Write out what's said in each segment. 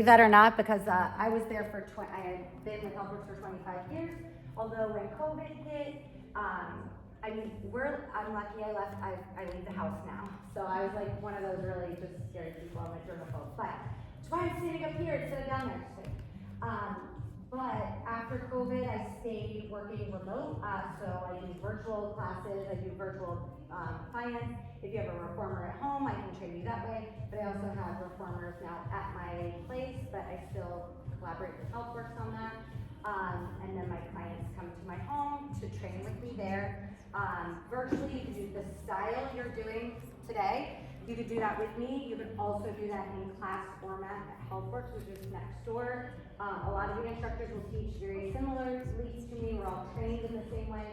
Believe that or not, because I was there for, I had been with HealthWorks for 25 years, although when COVID hit, I mean, I'm lucky I left, I leave the house now. So I was like one of those really just scary people, I'm a germaphobe, but that's why I'm standing up here instead of down there. But after COVID, I stayed working remote, so I do virtual classes, I do virtual clients. If you have a reformer at home, I can train you that way, but I also have reformers now at my place, but I still collaborate with HealthWorks on that. And then my clients come to my home to train with me there. Virtually, you can do the style you're doing today. You could do that with me. You could also do that in class format at HealthWorks, which is next door. A lot of the instructors will teach very similar leads to me. We're all trained in the same way.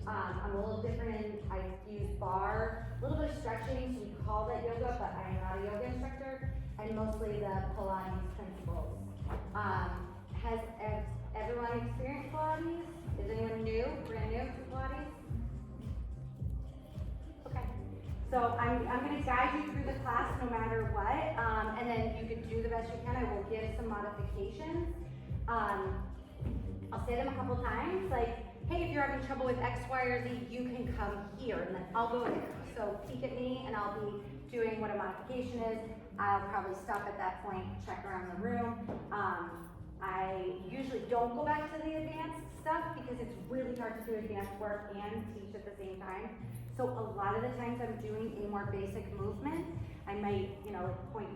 I'm a little different. I use bar, a little bit of stretching, so we call that yoga, but I'm not a yoga instructor, and mostly the Pilates principles. Has everyone experienced Pilates? Is anyone new, brand new to Pilates? Okay. So I'm going to guide you through the class no matter what, and then you can do the best you can. I will give some modifications. I'll say them a couple times, like, hey, if you're having trouble with X, Y, or Z, you can come here, and then I'll go there. So peek at me, and I'll be doing what a modification is. I'll probably stop at that point, check around the room. I usually don't go back to the advanced stuff because it's really hard to do advanced work and teach at the same time. So a lot of the times I'm doing a more basic movement. I might,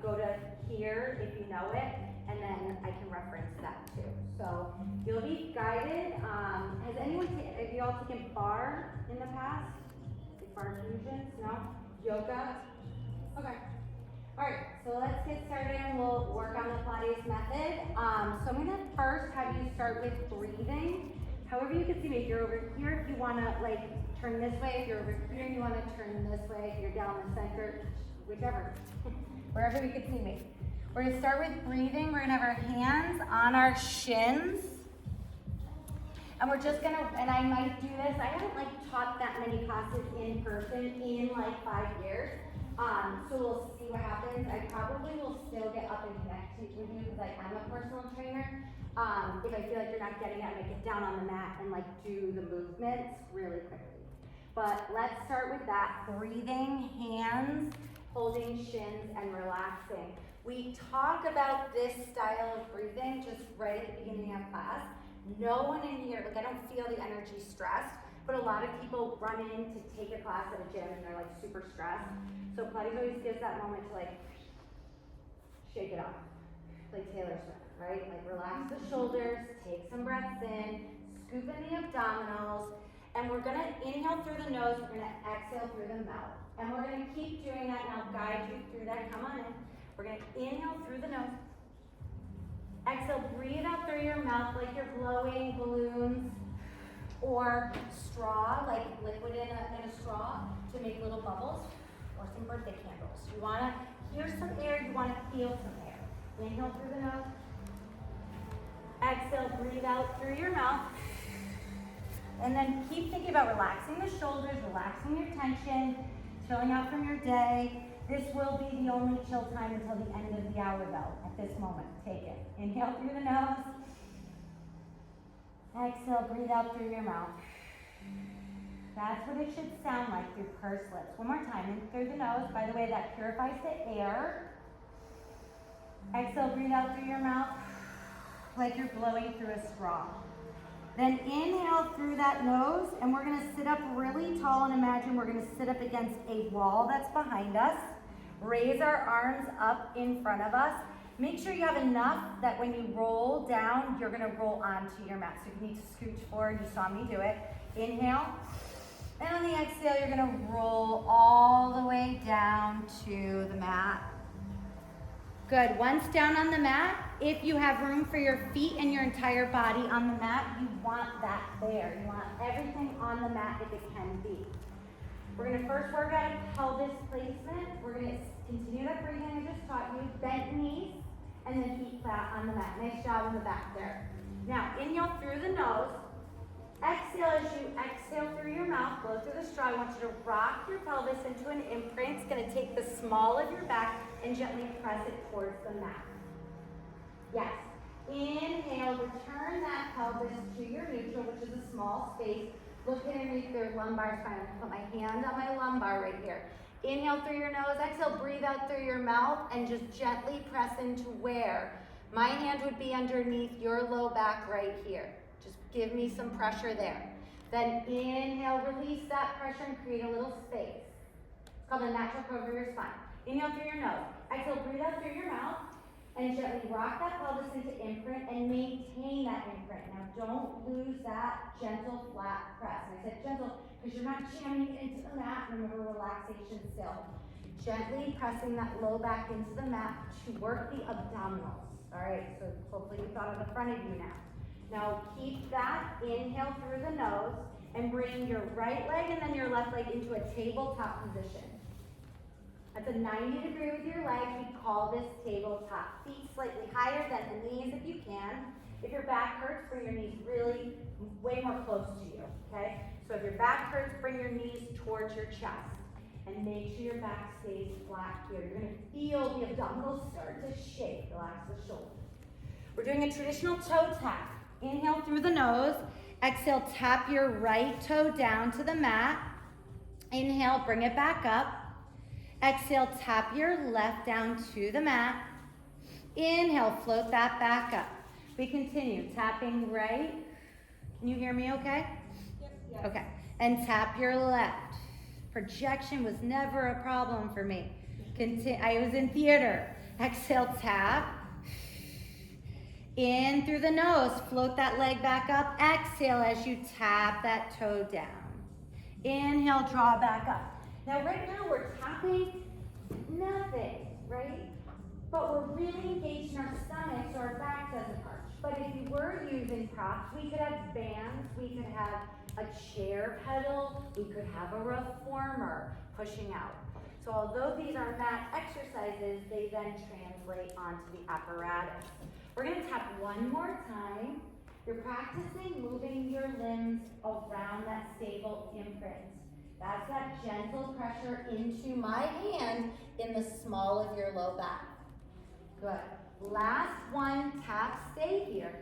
go to here if you know it, and then I can reference that too. So you'll be guided. Have you all taken bar in the past? Like bar fusions? No? Yoga? Okay. All right, so let's get started and we'll work on the Pilates method. So I'm gonna first have you start with breathing. However you can see me, if you're over here, if you wanna turn this way, if you're over here, you wanna turn this way, if you're down the center, whichever, wherever you can see me. We're gonna start with breathing. We're gonna have our hands on our shins. And we're just gonna, and I might do this, I haven't taught that many classes in person in 5 years. So we'll see what happens. I probably will still get up and connect with you because I am a personal trainer. If I feel like you're not getting it, I might get down on the mat and do the movements really quickly. But let's start with that. Breathing, hands, holding shins, and relaxing. We talk about this style of breathing just right at the beginning of class. No one in here, I don't feel the energy stressed, but a lot of people run in to take a class at a gym and they're super stressed. So Pilates always gives that moment to shake it off, like Taylor Swift, right? Relax the shoulders, take some breaths in, scoop in the abdominals, and we're gonna inhale through the nose, we're gonna exhale through the mouth. And we're gonna keep doing that, and I'll guide you through that, come on in. We're gonna inhale through the nose, exhale, breathe out through your mouth like you're blowing balloons or straw, like liquid in a straw to make little bubbles, or some birthday candles. You wanna hear some air, you wanna feel some air. Inhale through the nose. Exhale, breathe out through your mouth. And then keep thinking about relaxing the shoulders, relaxing your tension, chilling out from your day. This will be the only chill time until the end of the hour though, at this moment. Take it. Inhale through the nose. Exhale, breathe out through your mouth. That's what it should sound like through pursed lips. One more time, in through the nose. By the way, that purifies the air. Exhale, breathe out through your mouth like you're blowing through a straw. Then inhale through that nose, and we're gonna sit up really tall and imagine we're gonna sit up against a wall that's behind us. Raise our arms up in front of us. Make sure you have enough that when you roll down, you're gonna roll onto your mat. So if you need to scooch forward, you saw me do it. Inhale. And on the exhale, you're gonna roll all the way down to the mat. Good, once down on the mat, if you have room for your feet and your entire body on the mat, you want that there. You want everything on the mat if it can be. We're gonna first work out a pelvis placement. We're gonna continue that breathing I just taught you, bent knees, and then feet flat on the mat. Nice job in the back there. Now, inhale through the nose. Exhale as you exhale through your mouth, blow through the straw. I want you to rock your pelvis into an imprint. It's gonna take the small of your back and gently press it towards the mat. Yes. Inhale, return that pelvis to your neutral, which is a small space. Look underneath your lumbar spine. I'm gonna put my hand on my lumbar right here. Inhale through your nose, exhale, breathe out through your mouth, and just gently press into where my hand would be underneath your low back right here. Just give me some pressure there. Then inhale, release that pressure and create a little space. It's called a natural curve of your spine. Inhale through your nose. Exhale, breathe out through your mouth. And gently rock that pelvis into imprint and maintain that imprint. Now don't lose that gentle flat press. And I said gentle because you're not jamming into the mat. Remember, relaxation still. Gently pressing that low back into the mat to work the abdominals. All right, so hopefully you thought of the front of you now. Now keep that inhale through the nose and bring your right leg and then your left leg into a tabletop position. That's a 90 degree with your legs. We call this tabletop. Feet slightly higher than the knees if you can. If your back hurts, bring your knees really way more close to you, okay? So if your back hurts, bring your knees towards your chest. And make sure your back stays flat here. You're gonna feel the abdominals start to shake. Relax the shoulders. We're doing a traditional toe tap. Inhale through the nose. Exhale, tap your right toe down to the mat. Inhale, bring it back up. Exhale, tap your left down to the mat. Inhale, float that back up. We continue, tapping right. Can you hear me okay? Yep. Okay, and tap your left. Projection was never a problem for me. I was in theater. Exhale, tap. In through the nose, float that leg back up. Exhale as you tap that toe down. Inhale, draw back up. Now right now we're tapping nothing, right? But we're really engaged in our stomach so our back doesn't arch. But if you were using props, we could have bands, we could have a chair pedal, we could have a reformer pushing out. So although these are mat exercises, they then translate onto the apparatus. We're gonna tap one more time. You're practicing moving your limbs around that stable imprint. That's that gentle pressure into my hand in the small of your low back. Good. Last one, tap, stay here.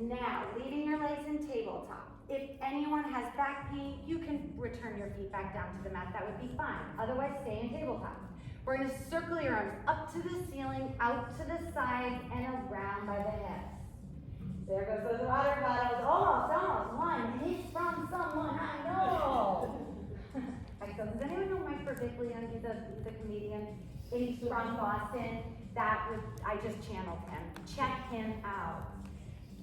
Now, leaving your legs in tabletop. If anyone has back pain, you can return your feet back down to the mat. That would be fine. Otherwise, stay in tabletop. We're going to circle your arms up to the ceiling, out to the sides, and around by the hips. There goes those water bottles. Almost. One hit from someone I know. Excellent. Does anyone know Mike Birbiglia, the comedian? He's from Boston. I just channeled him. Check him out.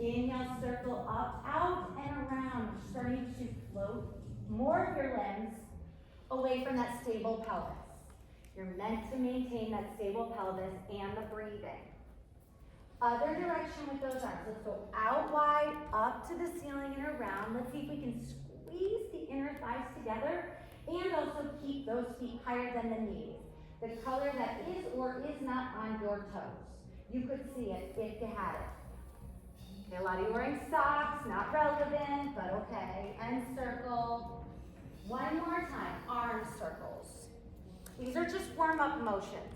Inhale, circle up, out, and around. Starting to float more of your limbs away from that stable pelvis. You're meant to maintain that stable pelvis and the breathing. Other direction with those arms. Let's go out wide, up to the ceiling and around. Let's see if we can squeeze the inner thighs together and also keep those feet higher than the knees. The color that is or is not on your toes. You could see it if you had it. Okay, a lot of you wearing socks, not relevant, but okay. And circle. One more time, arm circles. These are just warm-up motions.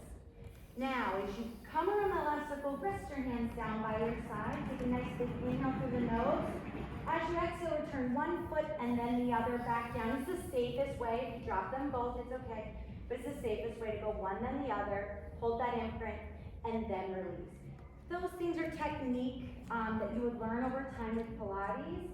Now, as you come around that last circle, rest your hands down by your side. Take a nice big inhale through the nose. As you exhale, return one foot and then the other back down. It's the safest way. If you drop them both, it's okay. But it's the safest way to go one then the other. Hold that imprint and then release. Those things are technique that you would learn over time with Pilates.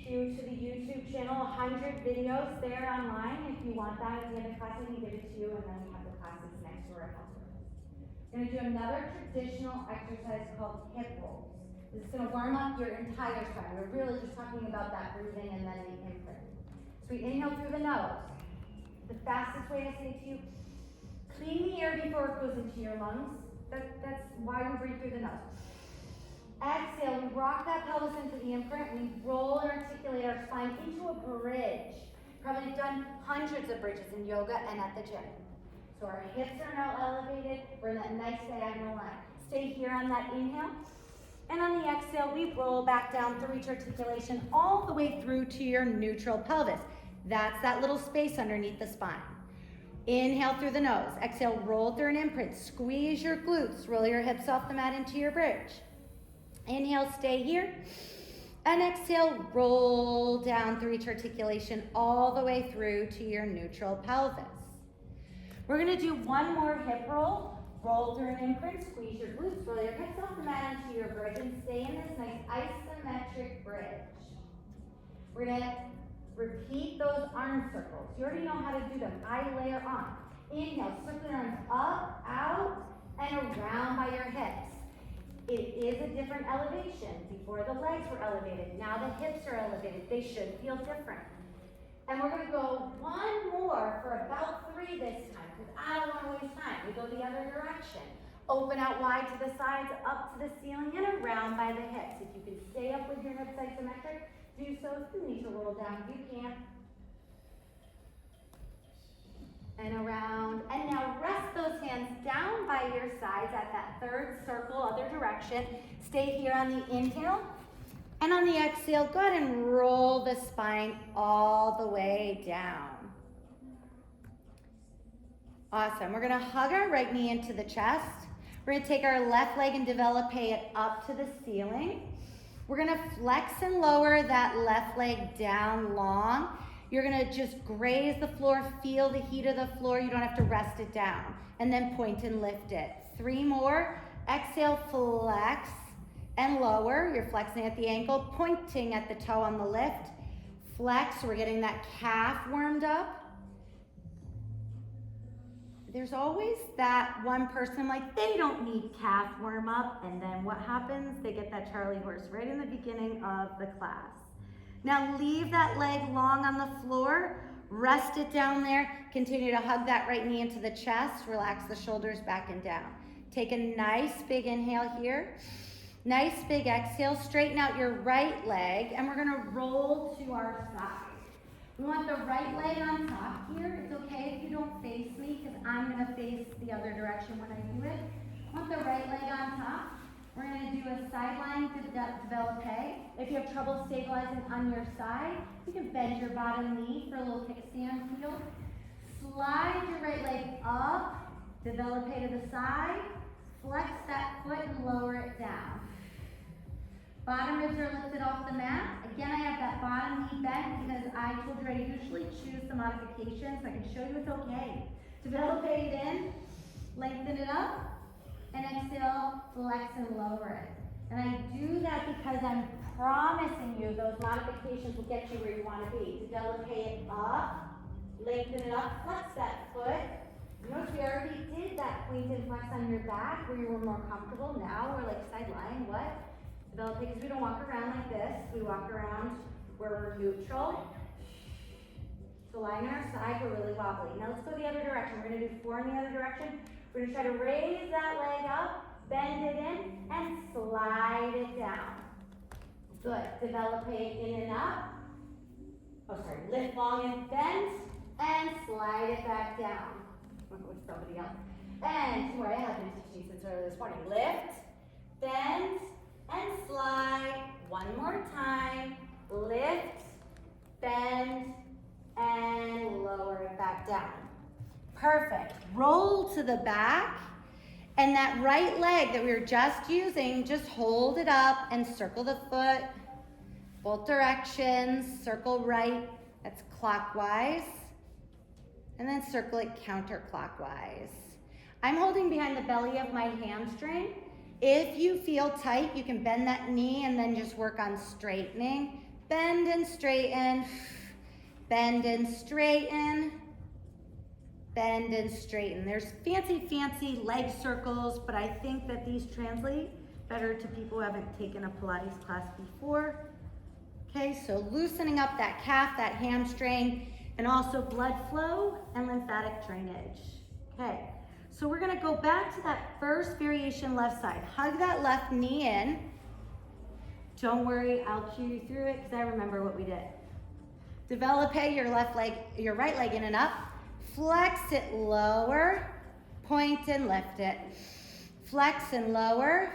Shoot to the YouTube channel, 100 videos there online if you want that. If you have a class, I can give it to you, and then we have the classes next door at Helper. We're going to do another traditional exercise called hip rolls. This is going to warm up your entire spine. We're really just talking about that breathing and then the imprint. So we inhale through the nose. The fastest way to say to you, clean the air before it goes into your lungs. That's why we breathe through the nose. Exhale, we rock that pelvis into the imprint. We roll and articulate our spine into a bridge. Probably done hundreds of bridges in yoga and at the gym. So our hips are now elevated. We're in that nice diagonal line. Stay here on that inhale. And on the exhale, we roll back down through each articulation all the way through to your neutral pelvis. That's that little space underneath the spine. Inhale through the nose. Exhale, roll through an imprint. Squeeze your glutes. Roll your hips off the mat into your bridge. Inhale, stay here. And exhale, roll down through each articulation all the way through to your neutral pelvis. We're gonna do one more hip roll. Roll through an imprint, squeeze your glutes, roll your hips off the mat into your bridge, and stay in this nice isometric bridge. We're gonna repeat those arm circles. You already know how to do them. I layer on. Inhale, circle your arms up, out, and around by your hips. It is a different elevation. Before the legs were elevated, now the hips are elevated. They should feel different. And we're gonna go one more for about 3 this time, because I don't wanna waste time. We go the other direction. Open out wide to the sides, up to the ceiling, and around by the hips. If you can stay up with your hips isometric, do so. If you need to roll down, you can. And around. And now rest those hands down by your sides at that third circle, other direction. Stay here on the inhale. And on the exhale, go ahead and roll the spine all the way down. Awesome. We're gonna hug our right knee into the chest. We're gonna take our left leg and develop it up to the ceiling. We're gonna flex and lower that left leg down long. You're gonna just graze the floor, feel the heat of the floor. You don't have to rest it down. And then point and lift it. 3 more. Exhale, flex and lower. You're flexing at the ankle, pointing at the toe on the lift. Flex, we're getting that calf warmed up. There's always that one person like, they don't need calf warm up, and then what happens? They get that Charlie horse right in the beginning of the class. Now leave that leg long on the floor, rest it down there, continue to hug that right knee into the chest, relax the shoulders back and down. Take a nice big inhale here. Nice big exhale, straighten out your right leg, and we're gonna roll to our side. We want the right leg on top here. It's okay if you don't face me, because I'm gonna face the other direction when I do it. Want the right leg on top. We're gonna do a sideline developpe. If you have trouble stabilizing on your side, you can bend your bottom knee for a little kickstand feel. Slide your right leg up, developpe to the side, flex that foot and lower it down. Bottom ribs are lifted off the mat. Again, I have that bottom knee bent because I told you I usually choose the modification so I can show you it's okay. Develop it in, lengthen it up, and exhale, flex and lower it. And I do that because I'm promising you those modifications will get you where you want to be. Develop it up, lengthen it up, flex that foot. Notice we already did that point and flex on your back where you were more comfortable. Now we're like sideline, what? Develop it, because we don't walk around like this. We walk around where we're neutral. So lying on our side, we're really wobbly. Now let's go the other direction. We're gonna do 4 in the other direction. We're gonna try to raise that leg up, bend it in, and slide it down. Good, develop it in and up. Oh, sorry, lift long and bend, and slide it back down. With somebody else. And 2 more, I have been teaching since earlier this morning. Lift, bend, and slide. 1 more time. Lift, bend, and lower it back down. Perfect. Roll to the back, and that right leg that we were just using, just hold it up and circle the foot. Both directions, circle right, that's clockwise, and then circle it counterclockwise. I'm holding behind the belly of my hamstring. If you feel tight, you can bend that knee and then just work on straightening. Bend and straighten, bend and straighten, bend and straighten. There's fancy leg circles, but I think that these translate better to people who haven't taken a Pilates class before. Okay, so loosening up that calf, that hamstring, and also blood flow and lymphatic drainage. Okay. So we're gonna go back to that first variation left side. Hug that left knee in. Don't worry, I'll cue you through it because I remember what we did. Develop your left leg, your right leg in and up. Flex it lower, point and lift it. Flex and lower,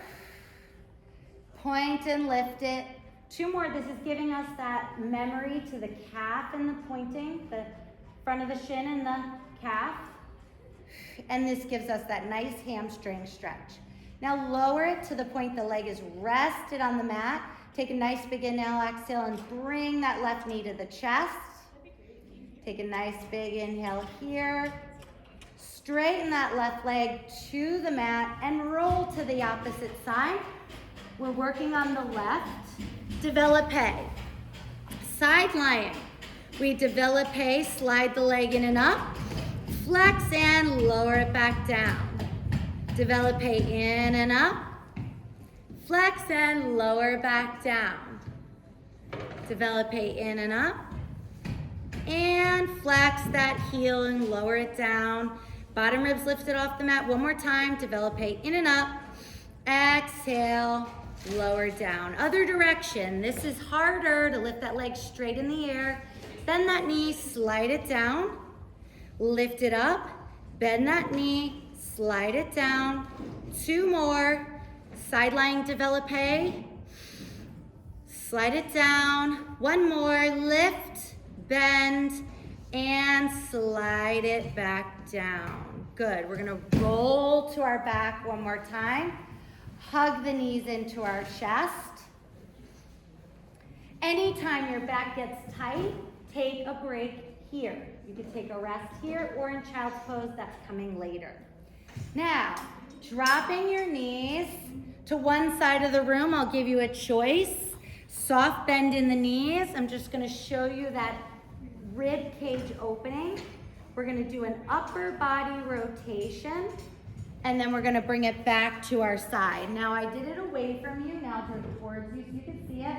point and lift it. 2 more, this is giving us that memory to the calf and the pointing, the front of the shin and the calf. And this gives us that nice hamstring stretch. Now lower it to the point the leg is rested on the mat. Take a nice big inhale, exhale, and bring that left knee to the chest. Take a nice big inhale here. Straighten that left leg to the mat and roll to the opposite side. We're working on the left. Développé. Side lying. We développé, slide the leg in and up. Flex and lower it back down. Développé in and up. Flex and lower back down. Développé in and up. And flex that heel and lower it down. Bottom ribs lifted off the mat. One more time. Développé in and up. Exhale, lower down. Other direction. This is harder to lift that leg straight in the air. Bend that knee, slide it down. Lift it up. Bend that knee, slide it down. 2 more. Side lying développé. Slide it down. 1 more. Lift, bend, and slide it back down. Good. We're gonna roll to our back one more time. Hug the knees into our chest. Anytime your back gets tight, take a break here. You can take a rest here or in child's pose, that's coming later. Now, dropping your knees to one side of the room, I'll give you a choice. Soft bend in the knees. I'm just gonna show you that rib cage opening. We're gonna do an upper body rotation, and then we're gonna bring it back to our side. Now I did it away from you, now do it towards you so you can see it.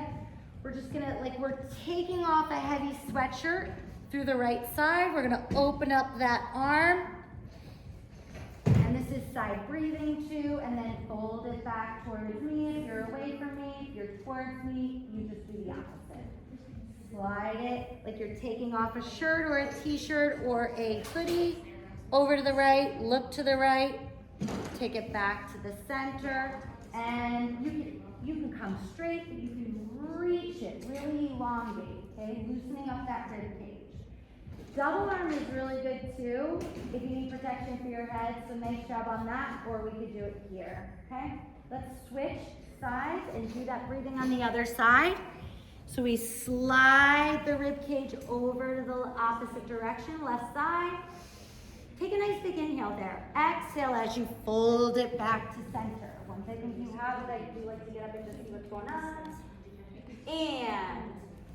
We're just gonna, we're taking off a heavy sweatshirt through the right side. We're gonna open up that arm. And this is side breathing too, and then fold it back towards me. If you're away from me, if you're towards me, you just do the opposite. Slide it like you're taking off a shirt or a t-shirt or a hoodie. Over to the right, look to the right, take it back to the center, and you can come straight, but you can reach it, really elongate, okay? Loosening up that rib cage. Double arm is really good too, if you need protection for your head, so nice job on that, or we could do it here, okay? Let's switch sides and do that breathing on the other side. So we slide the rib cage over to the opposite direction, left side. Take a nice big inhale there. Exhale as you fold it back to center. Once I think you have it, I do like to get up and just see what's going on. And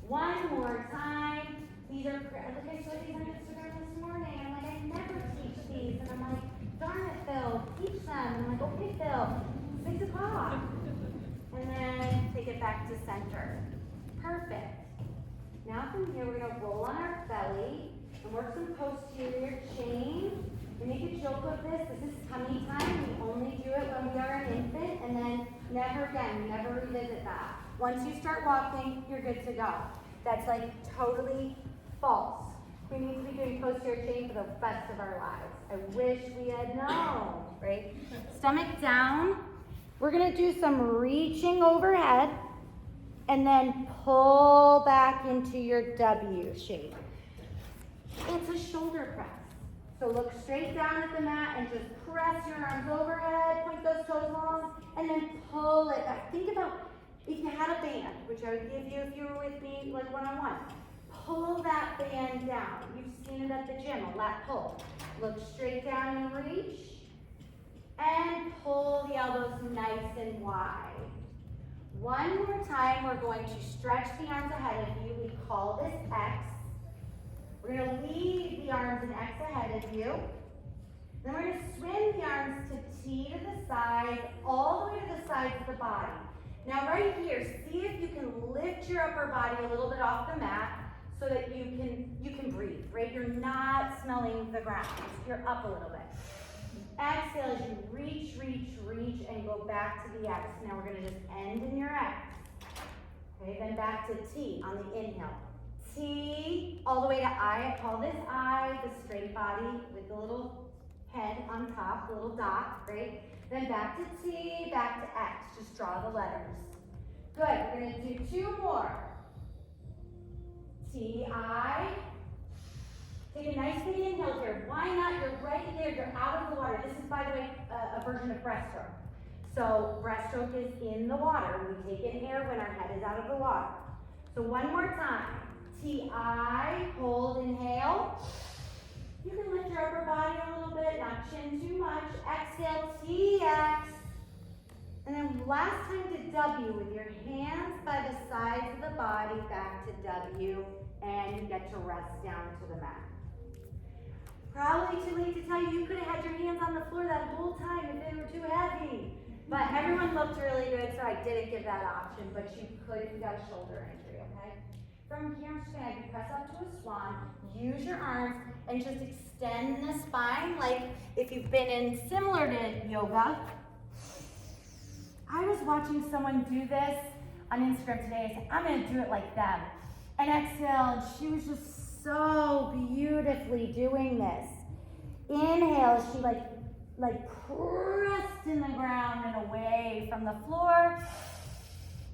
one more time. These are, look, I saw these on Instagram this morning. I'm like, I never teach these. And I'm like, darn it, Phil, teach them. And I'm like, okay, Phil, 6 o'clock. And then take it back to center. Perfect. Now from here, we're gonna roll on our belly and work some posterior chain. We make a joke of this. This is tummy time. We only do it when we are an infant, and then never again. We never revisit that. Once you start walking, you're good to go. That's like totally false. We need to be doing posterior chain for the rest of our lives. I wish we had known, right? Stomach down. We're gonna do some reaching overhead, and then pull back into your W shape. It's a shoulder press. So look straight down at the mat and just press your arms overhead, point those toes long, and then pull it back. Think about if you had a band, which I would give you if you were with me like one-on-one. Pull that band down. You've seen it at the gym, a lat pull. Look straight down and reach. And pull the elbows nice and wide. One more time, we're going to stretch the arms ahead of you. We call this X. We're going to leave the arms in X ahead of you. Then we're going to swing the arms to T to the side, all the way to the sides of the body. Now right here, see if you can lift your upper body a little bit off the mat so that you can breathe, right? You're not smelling the ground. You're up a little bit. Exhale as you reach, reach, reach, and go back to the X. Now we're going to just end in your X. Okay, then back to T on the inhale. T, all the way to I. I call this I, the straight body with the little head on top, the little dot, right? Then back to T, back to X. Just draw the letters. Good, we're going to do 2 more. T, I. Take a nice big inhale here. Why not? You're right there. You're out of the water. This is, by the way, a version of breaststroke. So breaststroke is in the water. We take in air when our head is out of the water. So one more time. T-I, hold, inhale. You can lift your upper body a little bit, not chin too much. Exhale, T-X. And then last time to W with your hands by the sides of the body, back to W, and you get to rest down to the mat. Probably too late to tell you, you could have had your hands on the floor that whole time if they were too heavy. But everyone looked really good, so I didn't give that option, but you could if you got a shoulder injury, okay? From here, I'm just gonna have you press up to a swan, use your arms, and just extend the spine like if you've been in similar to yoga. I was watching someone do this on Instagram today. I said, I'm gonna do it like them. And exhale, and she was just so beautifully doing this. Inhale, she like pressed in the ground and away from the floor.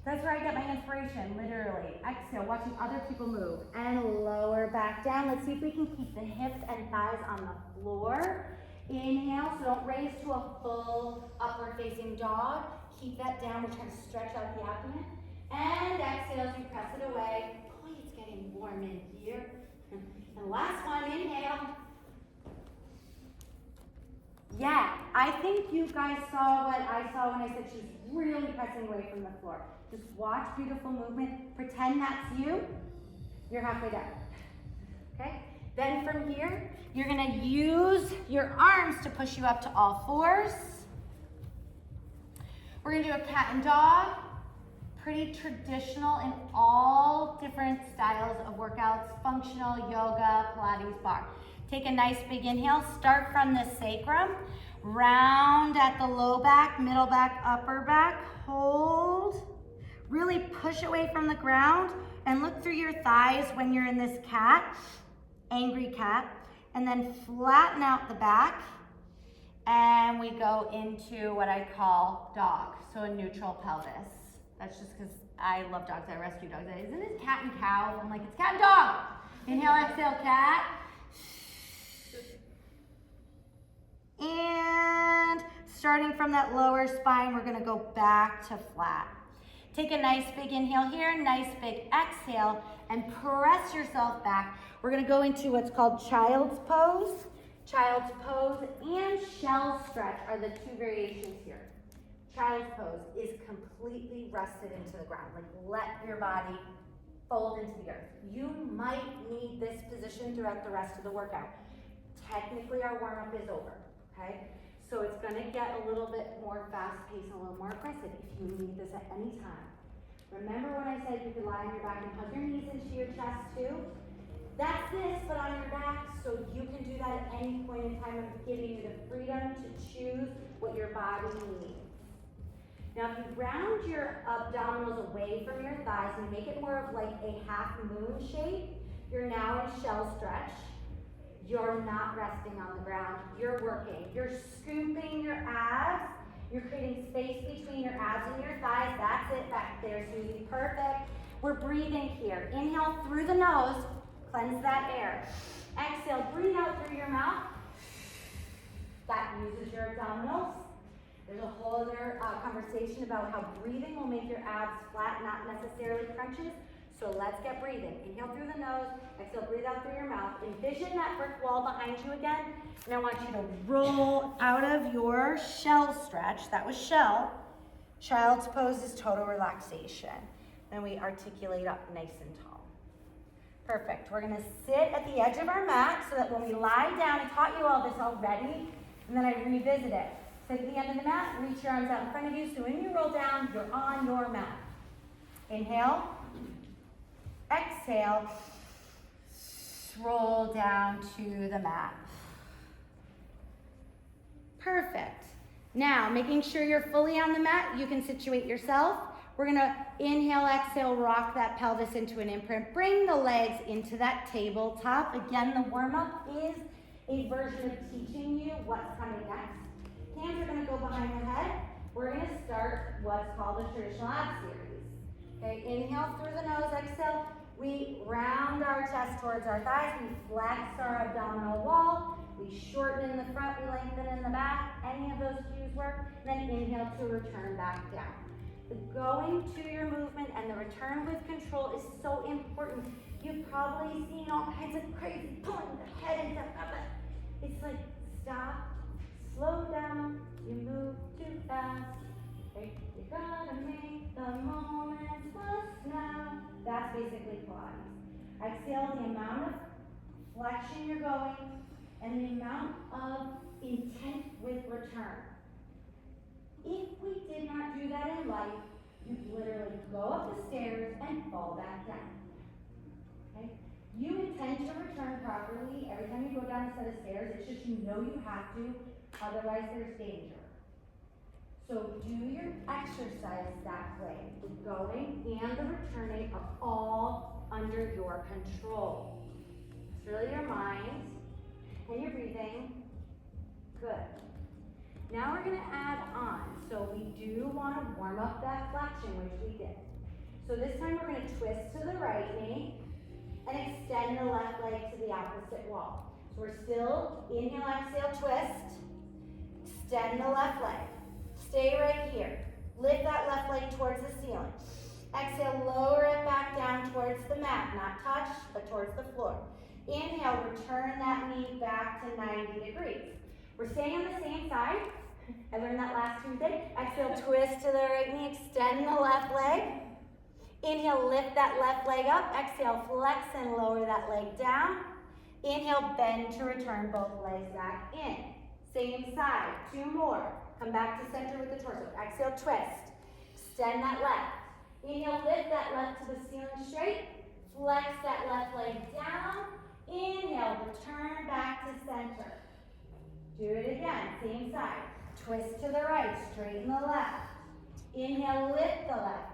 That's where I get my inspiration, literally. Exhale, watching other people move. And lower back down. Let's see if we can keep the hips and thighs on the floor. Inhale, so don't raise to a full upward facing dog. Keep that down, we're trying to stretch out the abdomen. And exhale as you press it away. Boy, it's getting warm in here. And last one, inhale. Yeah, I think you guys saw what I saw when I said she's really pressing away from the floor. Just watch beautiful movement. Pretend that's you. You're halfway there. Okay? Then from here, you're gonna use your arms to push you up to all fours. We're gonna do a cat and dog. Pretty traditional in all different styles of workouts, functional, yoga, Pilates, bar. Take a nice big inhale, start from the sacrum, round at the low back, middle back, upper back, hold. Really push away from the ground and look through your thighs when you're in this cat, angry cat, and then flatten out the back. And we go into what I call dog, so a neutral pelvis. That's just because I love dogs, I rescue dogs. Isn't it cat and cow? I'm like, it's cat and dog. Inhale, exhale, cat. And starting from that lower spine, we're gonna go back to flat. Take a nice big inhale here, nice big exhale, and press yourself back. We're gonna go into what's called child's pose. Child's pose and shell stretch are the two variations here. Child's pose is completely rested into the ground. Like let your body fold into the earth. You might need this position throughout the rest of the workout. Technically our warm-up is over, okay? So it's gonna get a little bit more fast-paced and a little more aggressive if you need this at any time. Remember when I said you could lie on your back and hug your knees into your chest too? That's this, but on your back, so you can do that at any point in time of giving you the freedom to choose what your body needs. Now, if you round your abdominals away from your thighs and make it more of like a half moon shape, you're now in shell stretch. You're not resting on the ground, you're working. You're scooping your abs, you're creating space between your abs and your thighs. That's it back there, Susie, perfect. We're breathing here. Inhale through the nose, cleanse that air. Exhale, breathe out through your mouth. That uses your abdominals. There's a whole other conversation about how breathing will make your abs flat, not necessarily crunches. So let's get breathing. Inhale through the nose, exhale, breathe out through your mouth. Envision that brick wall behind you again. And I want you to roll out of your shell stretch. That was shell. Child's pose is total relaxation. Then we articulate up nice and tall. Perfect. We're gonna sit at the edge of our mat so that when we lie down, I taught you all this already, and then I revisit it. Sit at the end of the mat, reach your arms out in front of you, so when you roll down, you're on your mat. Inhale, exhale, roll down to the mat. Perfect. Now, making sure you're fully on the mat, you can situate yourself. We're gonna inhale, exhale, rock that pelvis into an imprint. Bring the legs into that tabletop. Again, the warm-up is a version of teaching you what's coming next. Hands are gonna go behind the head. We're gonna start what's called the traditional ab series. Okay, inhale through the nose, exhale, We round our chest towards our thighs. We flex our abdominal wall. We shorten in the front. We lengthen in the back. Any of those cues work. And then inhale to return back down. The going to your movement and the return with control is so important. You've probably seen all kinds of crazy pulling the head into it. It's like stop, slow down, you move too fast. Okay? You gotta make the moments last now. That's basically Pilates. Exhale the amount of flexion you're going and the amount of intent with return. If we did not do that in life, you'd literally go up the stairs and fall back down. Okay? You intend to return properly every time you go down a set of stairs. It's just you know you have to, otherwise there's danger. So do your exercise that way. The going and the returning are all under your control. It's really your mind and your breathing. Good. Now we're going to add on. So we do want to warm up that flexion, which we did. So this time we're going to twist to the right knee and extend the left leg to the opposite wall. So we're still, inhale, exhale, twist. Extend the left leg. Stay right here. Lift that left leg towards the ceiling. Exhale, lower it back down towards the mat. Not touch, but towards the floor. Inhale, return that knee back to 90 degrees. We're staying on the same side. I learned that last Tuesday. Exhale, twist to the right knee, extend the left leg. Inhale, lift that left leg up. Exhale, flex and lower that leg down. Inhale, bend to return both legs back in. Same side, 2 more. Come back to center with the torso. Exhale, twist. Extend that left. Inhale, lift that left to the ceiling straight. Flex that left leg down. Inhale, return back to center. Do it again, same side. Twist to the right, straighten the left. Inhale, lift the left.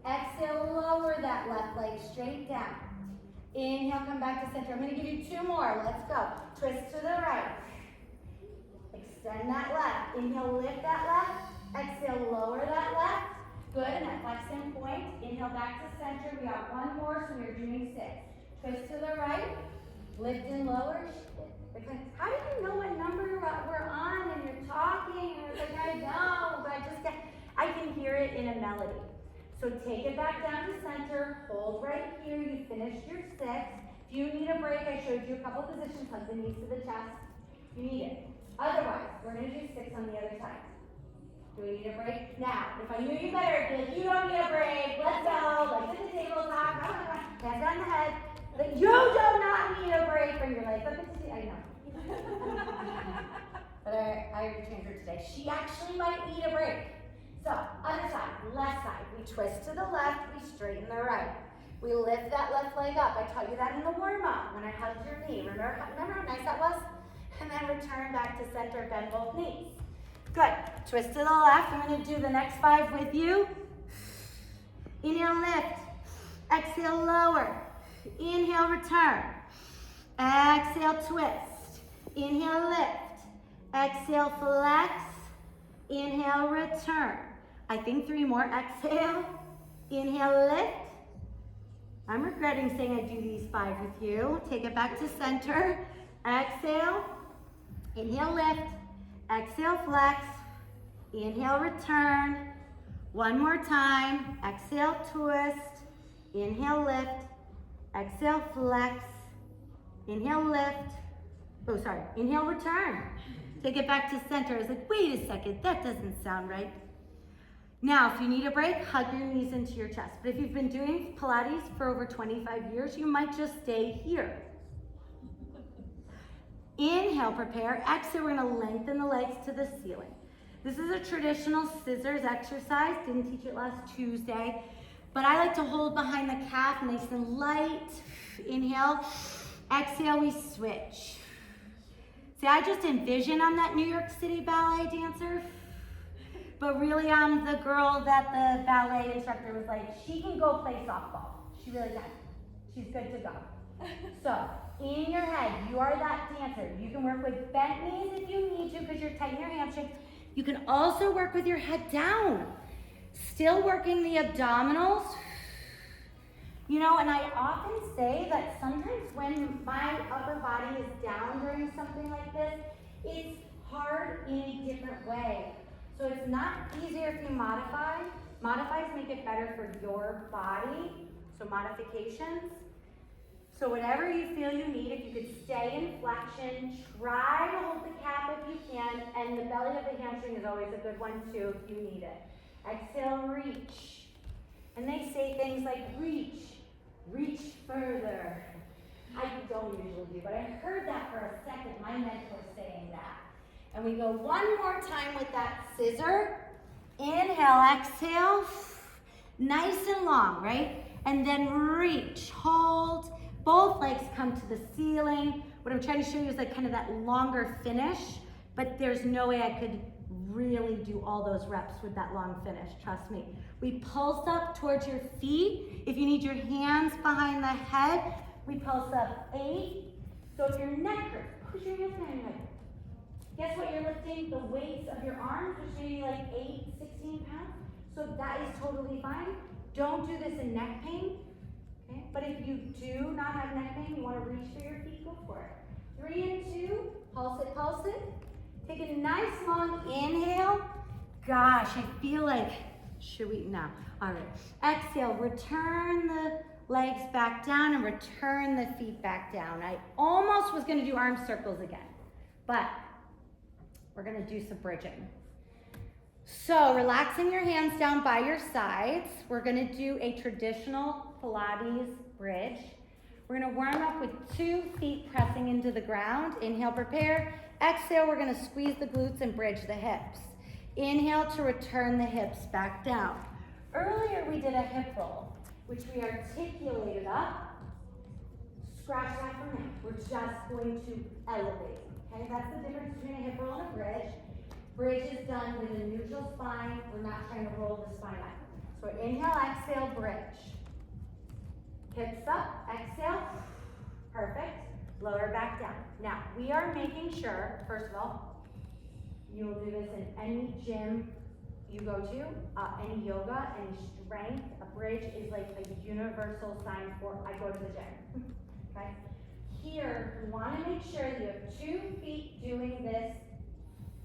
Exhale, lower that left leg straight down. Inhale, come back to center. I'm going to give you 2 more. Let's go. Twist to the right. Extend that left. Inhale, lift that left. Exhale, lower that left. Good, and that flex in point. Inhale, back to center. We got 1 more, so we're doing 6. Twist to the right. Lift and lower. How do you know what number we're on and you're talking? And it's like, I know, but I can hear it in a melody. So take it back down to center. Hold right here. You finished your 6. If you need a break, I showed you a couple positions. Hug the knees to the chest. You need it. Otherwise, we're going to do 6 on the other side. Do we need a break? Now, if I knew you better, I'd be like, you don't need a break. Let's go. Let's hit the table talk. Hands on the head. Like, you do not need a break. Or you're like, I know. But I already trained her today. She actually might need a break. So, other side, left side. We twist to the left, we straighten the right. We lift that left leg up. I taught you that in the warm-up when I hugged your knee. Remember how nice that was? And then return back to center, bend both knees. Good. Twist to the left. I'm going to do the next 5 with you. Inhale, lift. Exhale, lower. Inhale, return. Exhale, twist. Inhale, lift. Exhale, flex. Inhale, return. I think 3 more. Exhale. Inhale, lift. I'm regretting saying I do these 5 with you. Take it back to center. Exhale. Inhale, lift. Exhale, flex. Inhale, return. 1 more time. Exhale, twist. Inhale, lift. Exhale, flex. Inhale, lift. Oh, sorry. Inhale, return. Take it back to center. I was like, wait a second. That doesn't sound right. Now, if you need a break, hug your knees into your chest. But if you've been doing Pilates for over 25 years, you might just stay here. Inhale, prepare. Exhale, we're going to lengthen the legs to the ceiling. This is a traditional scissors exercise. Didn't teach it last Tuesday. But I like to hold behind the calf, nice and light. Inhale. Exhale, we switch. See, I just envision I'm that New York City ballet dancer. But really, I'm the girl that the ballet instructor was like, she can go play softball. She really can. She's good to go. So, in your head, you are that dancer. You can work with bent knees if you need to because you're tight in your hamstrings. You can also work with your head down. Still working the abdominals. You know, and I often say that sometimes when my upper body is down during something like this, it's hard in a different way. So it's not easier if you modify. Modifies make it better for your body, so modifications. So whatever you feel you need, if you could stay in flexion, try to hold the calf if you can, and the belly of the hamstring is always a good one too if you need it. Exhale, reach. And they say things like reach further. I don't usually do, but I heard that for a second, my mentor saying that. And we go one more time with that scissor. Inhale, exhale, nice and long, right? And then reach, hold, both legs come to the ceiling. What I'm trying to show you is like kind of that longer finish, but there's no way I could really do all those reps with that long finish, trust me. We pulse up towards your feet. If you need your hands behind the head, we pulse up 8. So if your neck hurts, push your hands behind your head. Guess what you're lifting? The weights of your arms, which may be like 8, 16 pounds. So that is totally fine. Don't do this in neck pain. Okay? But if you do not have neck pain, you want to reach for your feet, go for it. 3 and 2, pulse it, pulse it. Take a nice long inhale. Gosh, I feel like, should we? No. All right. Exhale, return the legs back down and return the feet back down. I almost was going to do arm circles again, but we're going to do some bridging. So relaxing your hands down by your sides, we're going to do a traditional Pilates bridge. We're going to warm up with 2 feet pressing into the ground. Inhale, prepare. Exhale, we're going to squeeze the glutes and bridge the hips. Inhale to return the hips back down. Earlier we did a hip roll, which we articulated up. Scratch that for now. We're just going to elevate. Okay, that's the difference between a hip roll and a bridge. Bridge is done with a neutral spine. We're not trying to roll the spine up. So inhale, exhale, bridge. Hips up, exhale. Perfect. Lower back down. Now, we are making sure, first of all, you will do this in any gym you go to, any yoga, any strength. A bridge is like a universal sign for I go to the gym. Okay? Here, you want to make sure that you have 2 feet doing this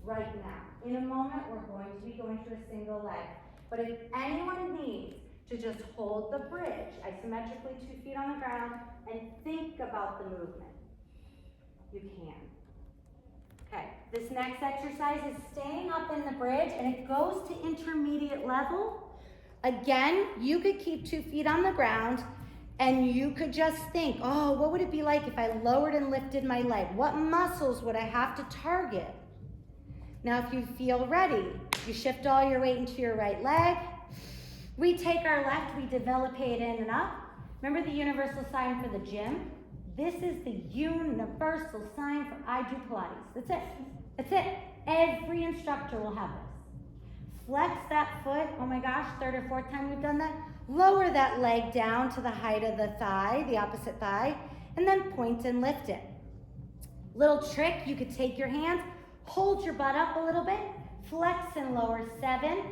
right now. In a moment, we're going to be going to a single leg. But if anyone needs to just hold the bridge isometrically 2 feet on the ground and think about the movement, you can. Okay, this next exercise is staying up in the bridge, and it goes to intermediate level. Again, you could keep 2 feet on the ground, and you could just think, oh, what would it be like if I lowered and lifted my leg? What muscles would I have to target? Now, if you feel ready, you shift all your weight into your right leg. We take our left, we develop it in and up. Remember the universal sign for the gym? This is the universal sign for I do Pilates. That's it. That's it. Every instructor will have this. Flex that foot. Oh my gosh, 3rd or 4th time we've done that. Lower that leg down to the height of the thigh, the opposite thigh, and then point and lift it. Little trick, you could take your hands, hold your butt up a little bit, flex and lower 7,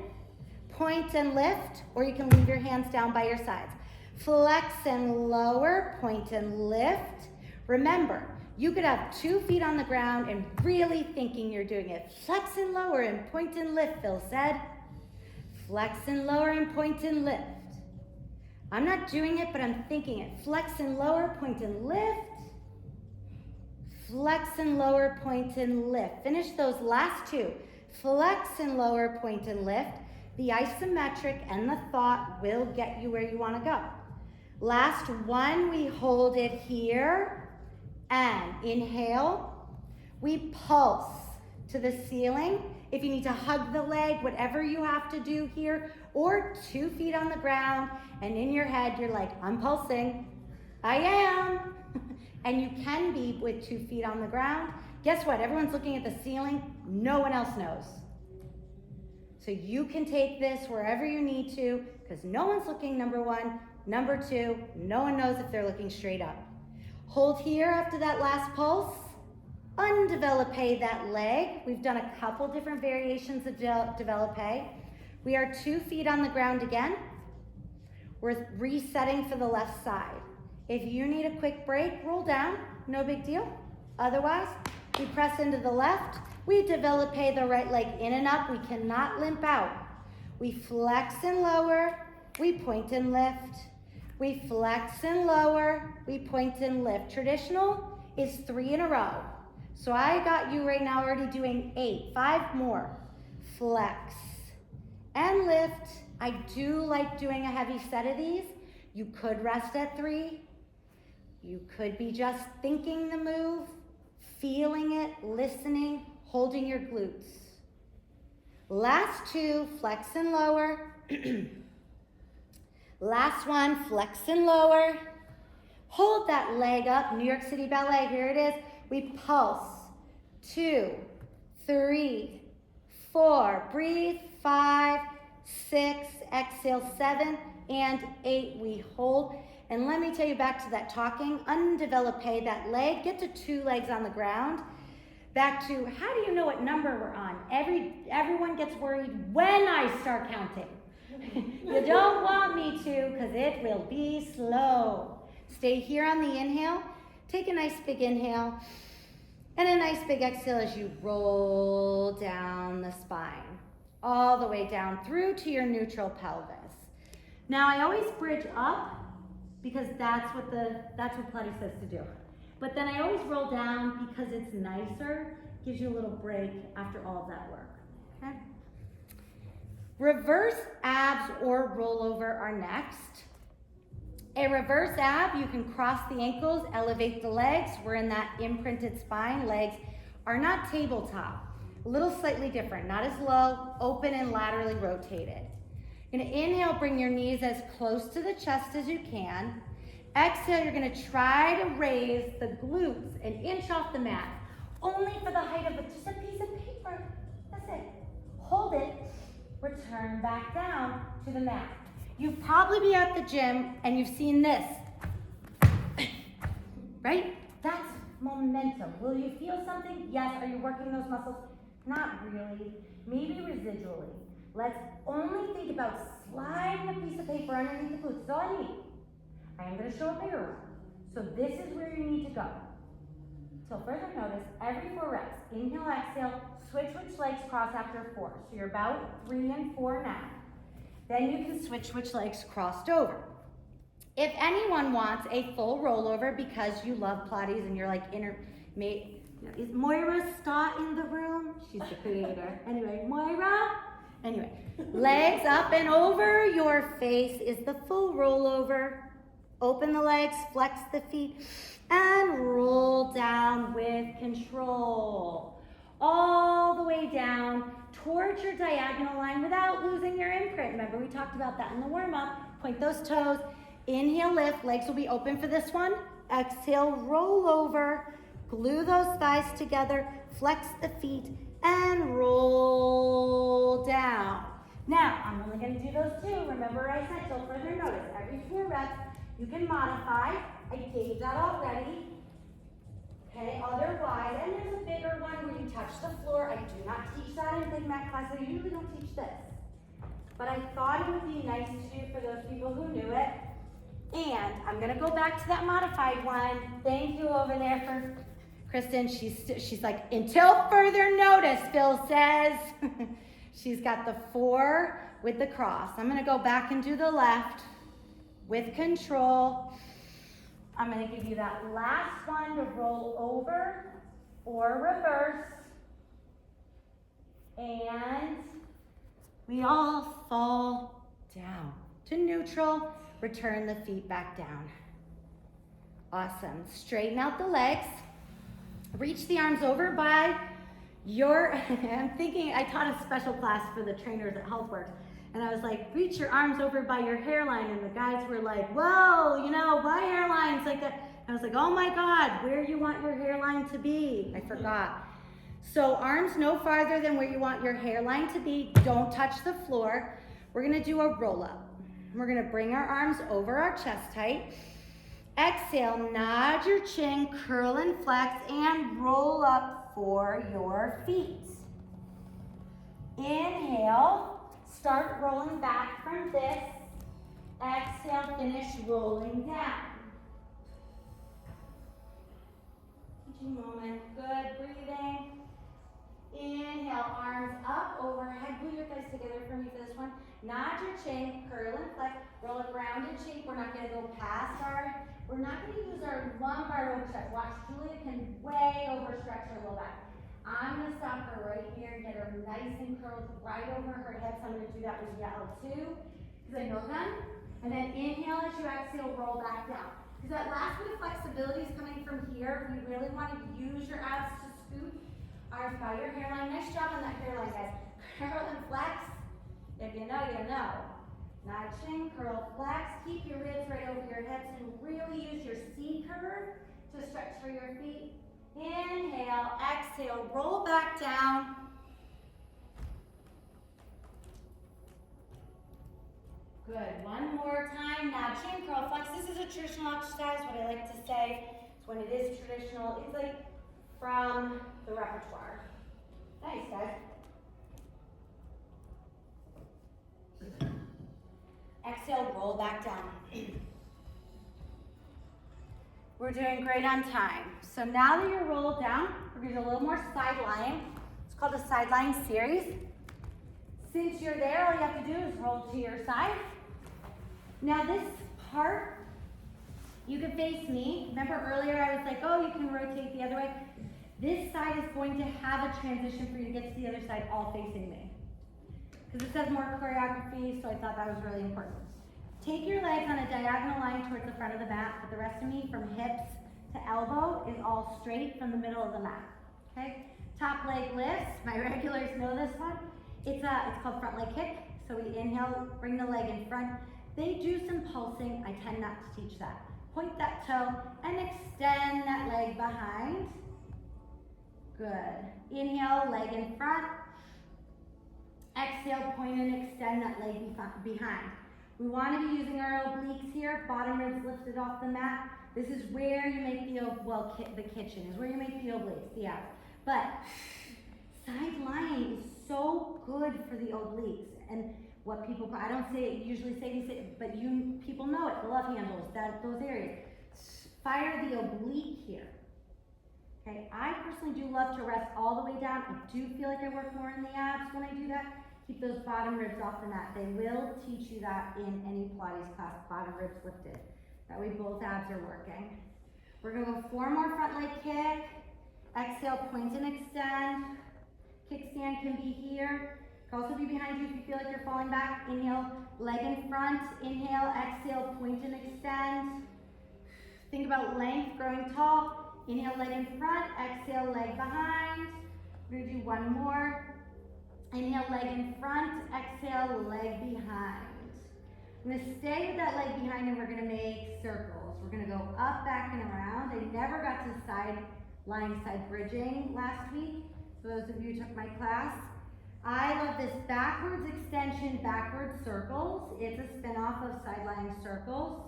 point and lift, or you can leave your hands down by your sides. Flex and lower, point and lift. Remember, you could have 2 feet on the ground and really thinking you're doing it. Flex and lower and point and lift, Phil said. Flex and lower and point and lift. I'm not doing it, but I'm thinking it. Flex and lower, point and lift. Flex and lower, point and lift. Finish those last 2. Flex and lower, point and lift. The isometric and the thought will get you where you want to go. Last one, we hold it here and inhale. We pulse to the ceiling. If you need to hug the leg, whatever you have to do here, or 2 feet on the ground, and in your head, you're like, I'm pulsing. I am. And you can be with 2 feet on the ground. Guess what? Everyone's looking at the ceiling. No one else knows. So you can take this wherever you need to, because no one's looking, number 1. Number 2, no one knows if they're looking straight up. Hold here after that last pulse. Undevelope that leg. We've done a couple different variations of develope. We are 2 feet on the ground again. We're resetting for the left side. If you need a quick break, roll down, no big deal. Otherwise, we press into the left. We develop the right leg in and up. We cannot limp out. We flex and lower. We point and lift. We flex and lower. We point and lift. Traditional is 3 in a row. So I got you right now already doing 8. 5 more. Flex and lift. I do like doing a heavy set of these. You could rest at 3. You could be just thinking the move, feeling it, listening, holding your glutes. Last 2, flex and lower. Last one, flex and lower. Hold that leg up, New York City Ballet, here it is. We pulse, 2, 3, 4, breathe, 5, 6, exhale, 7, and 8, we hold. And let me tell you, back to that talking, undeveloped that leg, get to 2 legs on the ground. Back to, how do you know what number we're on? Everyone gets worried when I start counting. You don't want me to, because it will be slow. Stay here on the inhale. Take a nice big inhale. And a nice big exhale as you roll down the spine. All the way down through to your neutral pelvis. Now I always bridge up, because that's what Pilates says to do. But then I always roll down because it's nicer, gives you a little break after all of that work, okay? Reverse abs or rollover are next. A reverse ab, you can cross the ankles, elevate the legs. We're in that imprinted spine. Legs are not tabletop, a little slightly different, not as low, open and laterally rotated. You're gonna inhale, bring your knees as close to the chest as you can. Exhale, you're gonna try to raise the glutes an inch off the mat, only for the height of just a piece of paper. That's it. Hold it, return back down to the mat. You've probably been at the gym and you've seen this, right? That's momentum. Will you feel something? Yes. Are you working those muscles? Not really. Maybe residually. Let's only think about sliding a piece of paper underneath the glutes. That's all I need. I am going to show a bigger one. So this is where you need to go. Till further notice, every 4 reps, inhale, exhale, switch which legs cross after 4. So you're about 3 and 4 now. Then you can switch which legs crossed over. If anyone wants a full rollover because you love Pilates and you're like is Moira Scott in the room? She's the creator. Anyway, Moira? Anyway, legs up and over your face is the full rollover. Open the legs, flex the feet, and roll down with control. All the way down towards your diagonal line without losing your imprint. Remember, we talked about that in the warm-up. Point those toes. Inhale, lift. Legs will be open for this one. Exhale, roll over. Glue those thighs together. Flex the feet and roll down. Now, I'm only going to do those 2. Remember I said till further notice. Every 4 reps, you can modify. I gave that already. Okay, otherwise, and there's a bigger one where you touch the floor. I do not teach that in big mat class. I usually don't teach this. But I thought it would be nice to do for those people who knew it. And I'm gonna go back to that modified one. Thank you over there for Kristen. She's like, until further notice, Phil says. She's got the 4 with the cross. I'm gonna go back and do the left with control. I'm going to give you that last one to roll over or reverse. And we all fall down to neutral. Return the feet back down. Awesome. Straighten out the legs. Reach the arms over by your, I'm thinking, I taught a special class for the trainers at HealthWorks. And I was like, reach your arms over by your hairline. And the guys were like, whoa, my hairline's like that. I was like, oh my God, where you want your hairline to be? I forgot. So arms no farther than where you want your hairline to be. Don't touch the floor. We're gonna do a roll up. We're gonna bring our arms over our chest height. Exhale, nod your chin, curl and flex, and roll up for your feet. Inhale. Start rolling back from this. Exhale, finish rolling down. Teaching moment, good, breathing. Inhale, arms up, overhead, glue your thighs together for me for this one. Nod your chin, curl and flex, roll a grounded shape. We're not gonna go past we're not gonna use our lumbar overstretch. Watch, Julia can way overstretch her low back. I'm gonna stop her right here and get her nice and curled right over her hips. I'm gonna do that with yellow too, because I know them. And then inhale as you exhale, roll back down. Because that last bit of flexibility is coming from here. If you really want to use your abs to scoop, arms by your hairline. Nice job on that hairline, guys. Curl and flex. If you know, you know. Nod chin, curl, flex. Keep your ribs right over your hips and really use your C curve to stretch through your feet. Inhale, exhale, roll back down. Good, one more time. Now chin, curl, flex. This is a traditional exercise. What I like to say is when it is traditional, it's like from the repertoire. Nice, guys. Exhale, roll back down. We're doing great on time. So now that you're rolled down, we're gonna do a little more side lying. It's called a side lying series. Since you're there, all you have to do is roll to your side. Now this part, you can face me. Remember earlier I was like, oh, you can rotate the other way. This side is going to have a transition for you to get to the other side all facing me. Because it says more choreography, so I thought that was really important. Take your legs on a diagonal line towards the front of the mat, but the rest of me from hips to elbow is all straight from the middle of the mat, okay? Top leg lifts, my regulars know this one. It's called front leg kick. So we inhale, bring the leg in front. They do some pulsing, I tend not to teach that. Point that toe and extend that leg behind. Good. Inhale, leg in front. Exhale, point and extend that leg behind. We want to be using our obliques here, bottom ribs lifted off the mat. This is where you make the kitchen is where you make the obliques, the abs. But side lying is so good for the obliques. And what people, I don't usually say this, but people know it, the love handles, those areas. Fire the oblique here. Okay, I personally do love to rest all the way down. I do feel like I work more in the abs when I do that. Keep those bottom ribs off the mat. They will teach you that in any Pilates class, bottom ribs lifted. That way both abs are working. We're gonna go 4 more front leg kick. Exhale, point and extend. Kickstand can be here. It can also be behind you if you feel like you're falling back. Inhale, leg in front. Inhale, exhale, point and extend. Think about length, growing tall. Inhale, leg in front. Exhale, leg behind. We're gonna do one more. Inhale, leg in front, exhale, leg behind. I'm gonna stay with that leg behind and we're gonna make circles. We're gonna go up, back, and around. I never got to lying side bridging last week. For those of you who took my class. I love this backwards extension, backwards circles. It's a spin-off of side lying circles.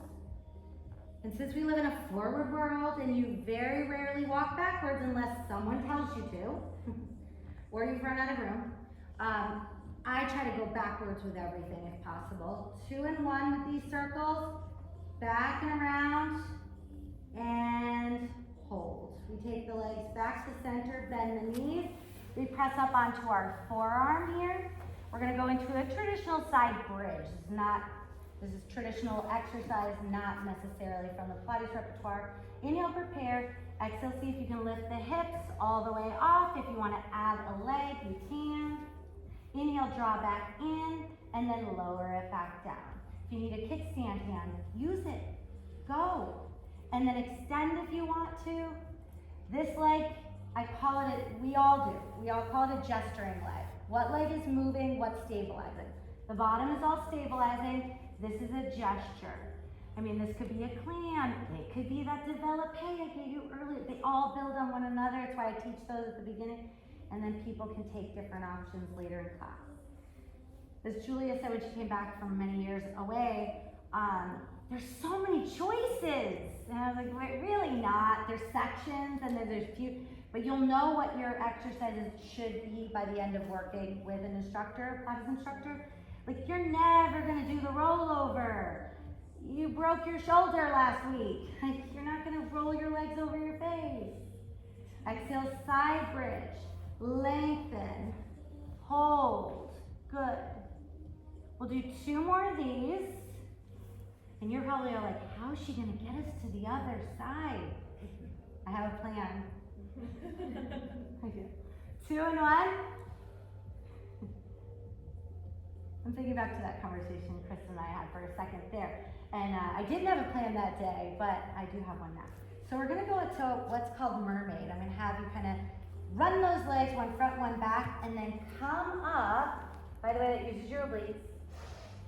And since we live in a forward world and you very rarely walk backwards unless someone tells you to, or you've run out of room, I try to go backwards with everything if possible. 2 and 1 with these circles, back and around, and hold. We take the legs back to center, bend the knees. We press up onto our forearm here. We're gonna go into a traditional side bridge. This is traditional exercise, not necessarily from the Pilates repertoire. Inhale, prepare. Exhale, see if you can lift the hips all the way off. If you wanna add a leg, you can. Inhale, draw back in, and then lower it back down. If you need a kickstand hand, use it. Go. And then extend if you want to. This leg, we all do. We all call it a gesturing leg. What leg is moving, what's stabilizing? The bottom is all stabilizing. This is a gesture. I mean, this could be a clam. It could be that developé I gave you earlier. They all build on one another. That's why I teach those at the beginning. And then people can take different options later in class. As Julia said when she came back from many years away, there's so many choices. And I was like, wait, really not. There's sections and then there's few, but you'll know what your exercises should be by the end of working with an instructor, Pilates instructor. Like, you're never gonna do the rollover. You broke broke your shoulder last week. Like, you're not gonna roll your legs over your face. Exhale, side bridge. Lengthen. Hold. Good. We'll do 2 more of these. And you're probably like, how is she gonna get us to the other side? I have a plan. Okay. 2 and 1. I'm thinking back to that conversation Chris and I had for a second there. And I didn't have a plan that day, but I do have one now. So we're gonna go to what's called mermaid. I'm gonna have you kind of run those legs, one front, one back, and then come up. By the way, that uses your obliques.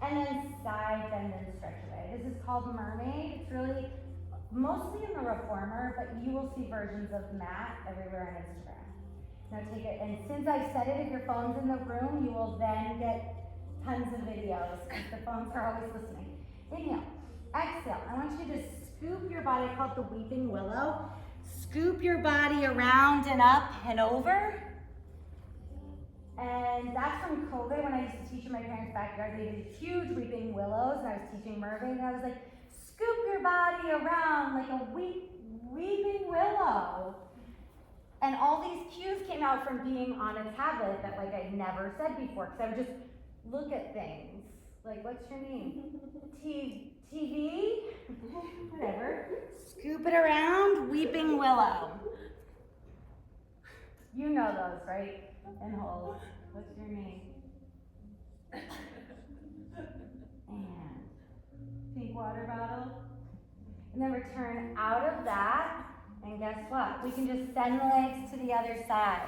And then side bend and stretch away. This is called mermaid. It's really mostly in the reformer, but you will see versions of mat everywhere on Instagram. Now take it, and since I said it, if your phone's in the room, you will then get tons of videos, because the phones are always listening. Inhale, exhale. I want you to scoop your body, I call it the weeping willow. Scoop your body around and up and over. And that's from COVID, when I used to teach in my parents' backyard. They did huge weeping willows, and I was teaching mermaid, and I was like, scoop your body around like a weeping willow. And all these cues came out from being on a tablet that like I never said before, because I would just look at things. Like, what's your name? TV? Whatever. Scoop it around, weeping willow. You know those, right? And hold. What's your name? And pink water bottle. And then return out of that. And guess what? We can just send the legs to the other side.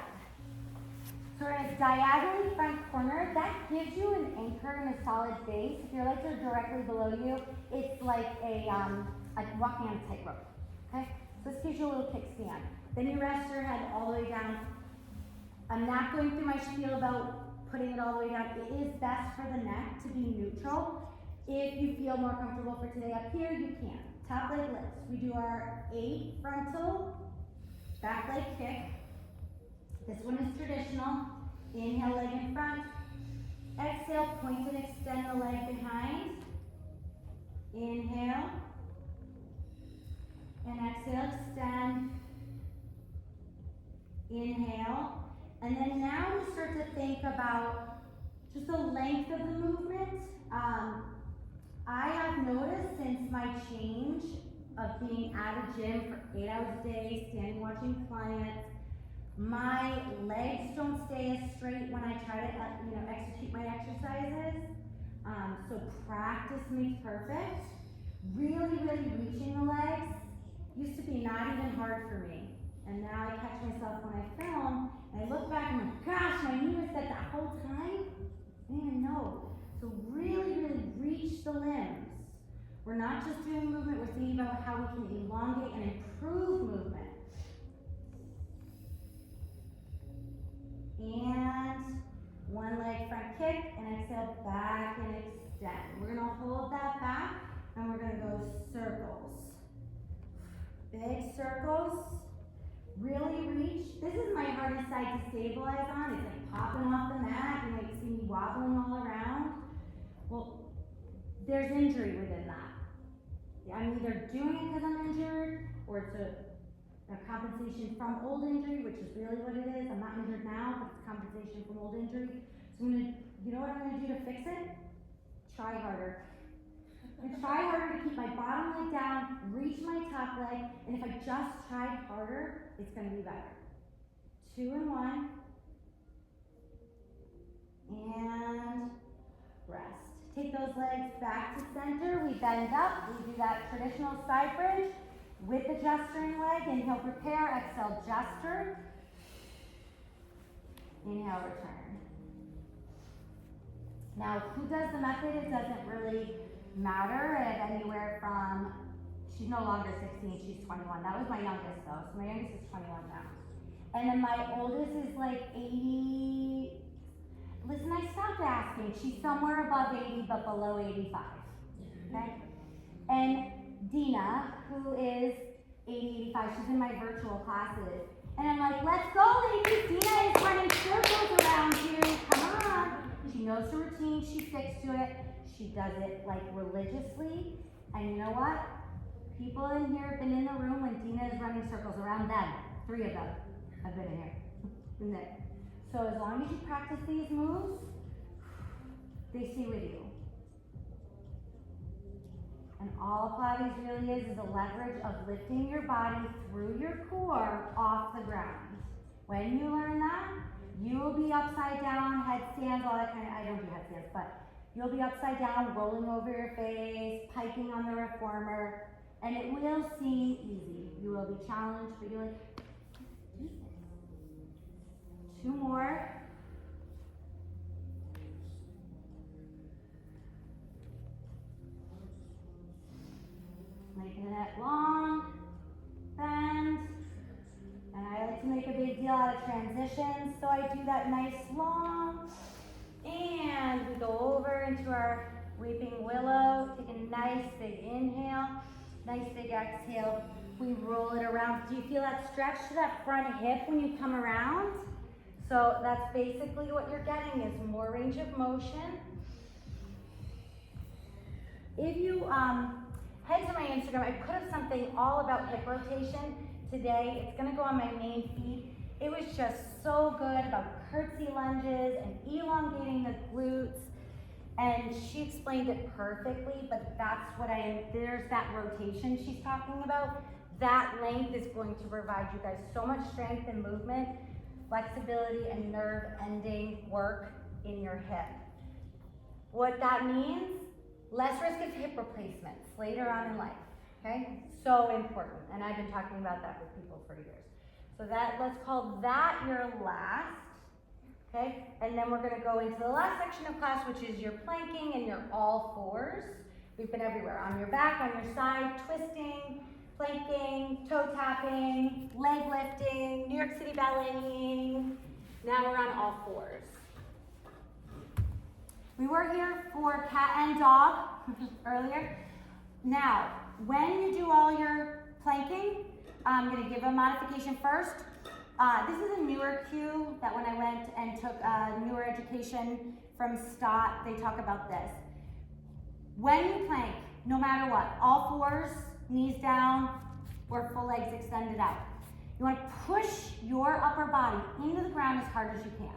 So we're gonna diagonally front corner. That gives you an anchor and a solid base. If your legs are directly below you, it's like walking on a tightrope. Okay? So this gives you a little kickstand. Then you rest your head all the way down. I'm not going through my spiel about putting it all the way down. It is best for the neck to be neutral. If you feel more comfortable for today up here, you can. Top leg lifts. We do our 8 frontal, back leg kick. This one is traditional. Inhale, leg in front. Exhale, point and extend the leg behind. Inhale. And exhale, extend. Inhale. And then now we start to think about just the length of the movement. I have noticed since my change of being at a gym for 8 hours a day, standing watching clients, my legs don't stay as straight when I try to execute my exercises. So practice makes perfect. Really, really reaching the legs used to be not even hard for me. And now I catch myself when I film, and I look back and I'm like, gosh, my knee was set that whole time? I didn't even know. So really, really reach the limbs. We're not just doing movement, we're thinking about how we can elongate and improve movement. And one leg front kick, and exhale, back and extend. We're gonna hold that back, and we're gonna go circles. Big circles. Really reach. This is my hardest side to stabilize on. It's like popping off the mat. You might see me wobbling all around. Well, there's injury within that. I'm either doing it because I'm injured, or it's a compensation from old injury, which is really what it is. I'm not injured now, but it's compensation from old injury. So you know what I'm gonna do to fix it? Try harder. And try harder to keep my bottom leg down, reach my top leg, and if I just tried harder, it's gonna be better. 2 and 1. And rest. Take those legs back to center. We bend up. We do that traditional side bridge with the gesturing leg. Inhale, prepare. Exhale, gesture. Inhale, return. Now, who does the method? It doesn't really matter. At anywhere from, she's no longer 16, she's 21. That was my youngest though. So my youngest is 21 now. And then my oldest is like 80. Listen, I stopped asking. She's somewhere above 80, but below 85. Okay? And Dina, who is 80, 85, she's in my virtual classes. And I'm like, let's go, ladies. Dina is running circles around you. Come on. She knows her routine. She sticks to it. She does it like religiously. And you know what? People in here have been in the room when Dina is running circles around them. 3 of them have been in here. In there. So as long as you practice these moves, they stay with you. And all Pilates really is a leverage of lifting your body through your core off the ground. When you learn that, you will be upside down, headstands, all that kind of, I don't do headstands, but you'll be upside down, rolling over your face, piking on the reformer, and it will seem easy. You will be challenged, but you're like, 2 more. Making it long, bend, and I like to make a big deal out of transitions, so I do that nice long, and we go over into our weeping willow, take a nice big inhale, nice big exhale, we roll it around. Do you feel that stretch to that front hip when you come around? So that's basically what you're getting is more range of motion. If you head to my Instagram, I put up something all about hip rotation today. It's gonna go on my main feed. It was just so good about curtsy lunges and elongating the glutes. And she explained it perfectly, but that's what there's that rotation she's talking about. That length is going to provide you guys so much strength and movement, flexibility and nerve ending work in your hip. What that means, less risk of hip replacements later on in life, okay? So important, and I've been talking about that with people for years. So let's call that your last, okay? And then we're gonna go into the last section of class, which is your planking and your all fours. We've been everywhere, on your back, on your side, twisting, planking, toe tapping, leg lifting, New York City balleting. Now we're on all fours. We were here for cat and dog earlier. Now, when you do all your planking, I'm gonna give a modification first. This is a newer cue that when I went and took newer education from Stott, they talk about this. When you plank, no matter what, all fours, knees down, or full legs extended out. You wanna push your upper body into the ground as hard as you can.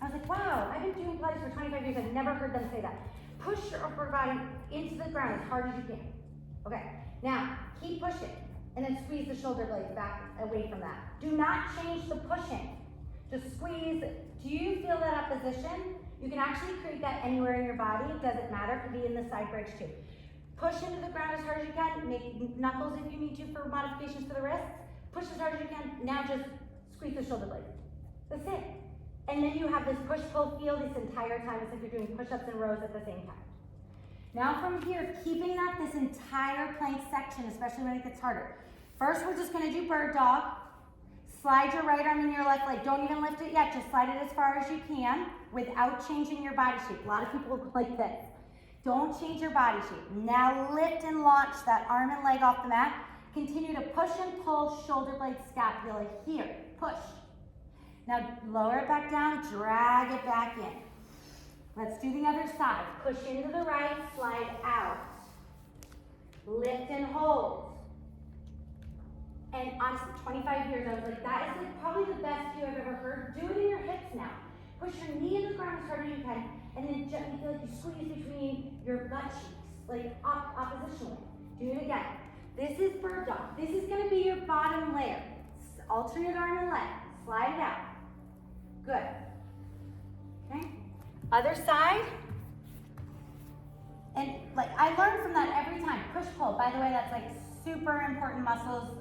I was like, wow, I've been doing Pilates for 25 years, I've never heard them say that. Push your upper body into the ground as hard as you can. Okay, now, keep pushing, and then squeeze the shoulder blades back away from that. Do not change the pushing. Just squeeze. Do you feel that opposition? You can actually create that anywhere in your body, it doesn't matter, it could be in the side bridge too. Push into the ground as hard as you can, make knuckles if you need to for modifications for the wrists. Push as hard as you can, now just squeeze the shoulder blades. That's it. And then you have this push-pull feel this entire time. It's like you're doing push-ups and rows at the same time. Now from here, keeping that this entire plank section, especially when it gets harder. First, we're just gonna do bird dog. Slide your right arm in your left leg. Don't even lift it yet, just slide it as far as you can without changing your body shape. A lot of people look like this. Don't change your body shape. Now lift and launch that arm and leg off the mat. Continue to push and pull shoulder blade scapula here. Push. Now lower it back down, drag it back in. Let's do the other side. Push into the right, slide out. Lift and hold. And honestly, 25 years, I was like, that is like probably the best cue I've ever heard. Do it in your hips now. Push your knee in the ground as hard as you can, and then gently feel like you squeeze between your butt cheeks, like oppositionally. Do it again. This is bird dog. This is gonna be your bottom layer. Alternate arm and leg. Slide it out. Good. Okay. Other side. And like I learned from that every time. Push pull. By the way, that's like super important muscles.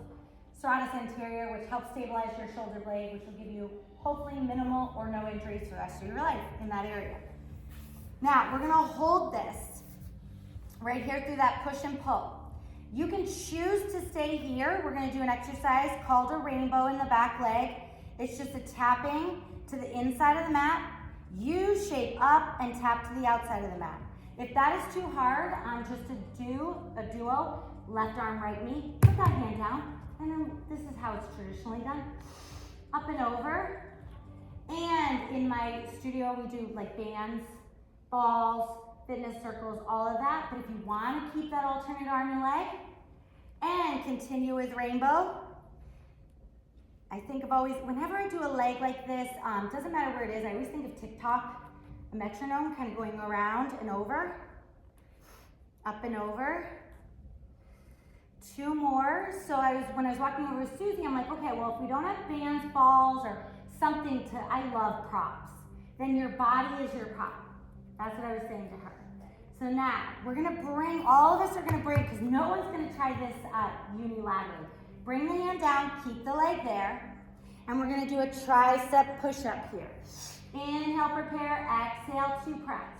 Serratus anterior, which helps stabilize your shoulder blade, which will give you hopefully minimal or no injuries for the rest of your life in that area. Now, we're gonna hold this right here through that push and pull. You can choose to stay here. We're gonna do an exercise called a rainbow in the back leg. It's just a tapping to the inside of the mat, U shape up and tap to the outside of the mat. If that is too hard on just a duo, left arm, right knee, put that hand down. And then this is how it's traditionally done. Up and over. And in my studio, we do like bands, balls, fitness circles, all of that. But if you want to keep that alternate arm and leg and continue with rainbow, I think of always, whenever I do a leg like this, doesn't matter where it is, I always think of TikTok, a metronome kind of going around and over, up and over. 2 more. So when I was walking over with Susie, I'm like, okay, well, if we don't have bands, balls, or something I love props, then your body is your prop. That's what I was saying to her. So now, we're gonna bring, all of us are gonna bring, because no one's gonna try this unilaterally. Bring the hand down, keep the leg there, and we're gonna do a tricep push-up here. Inhale, prepare, exhale to press.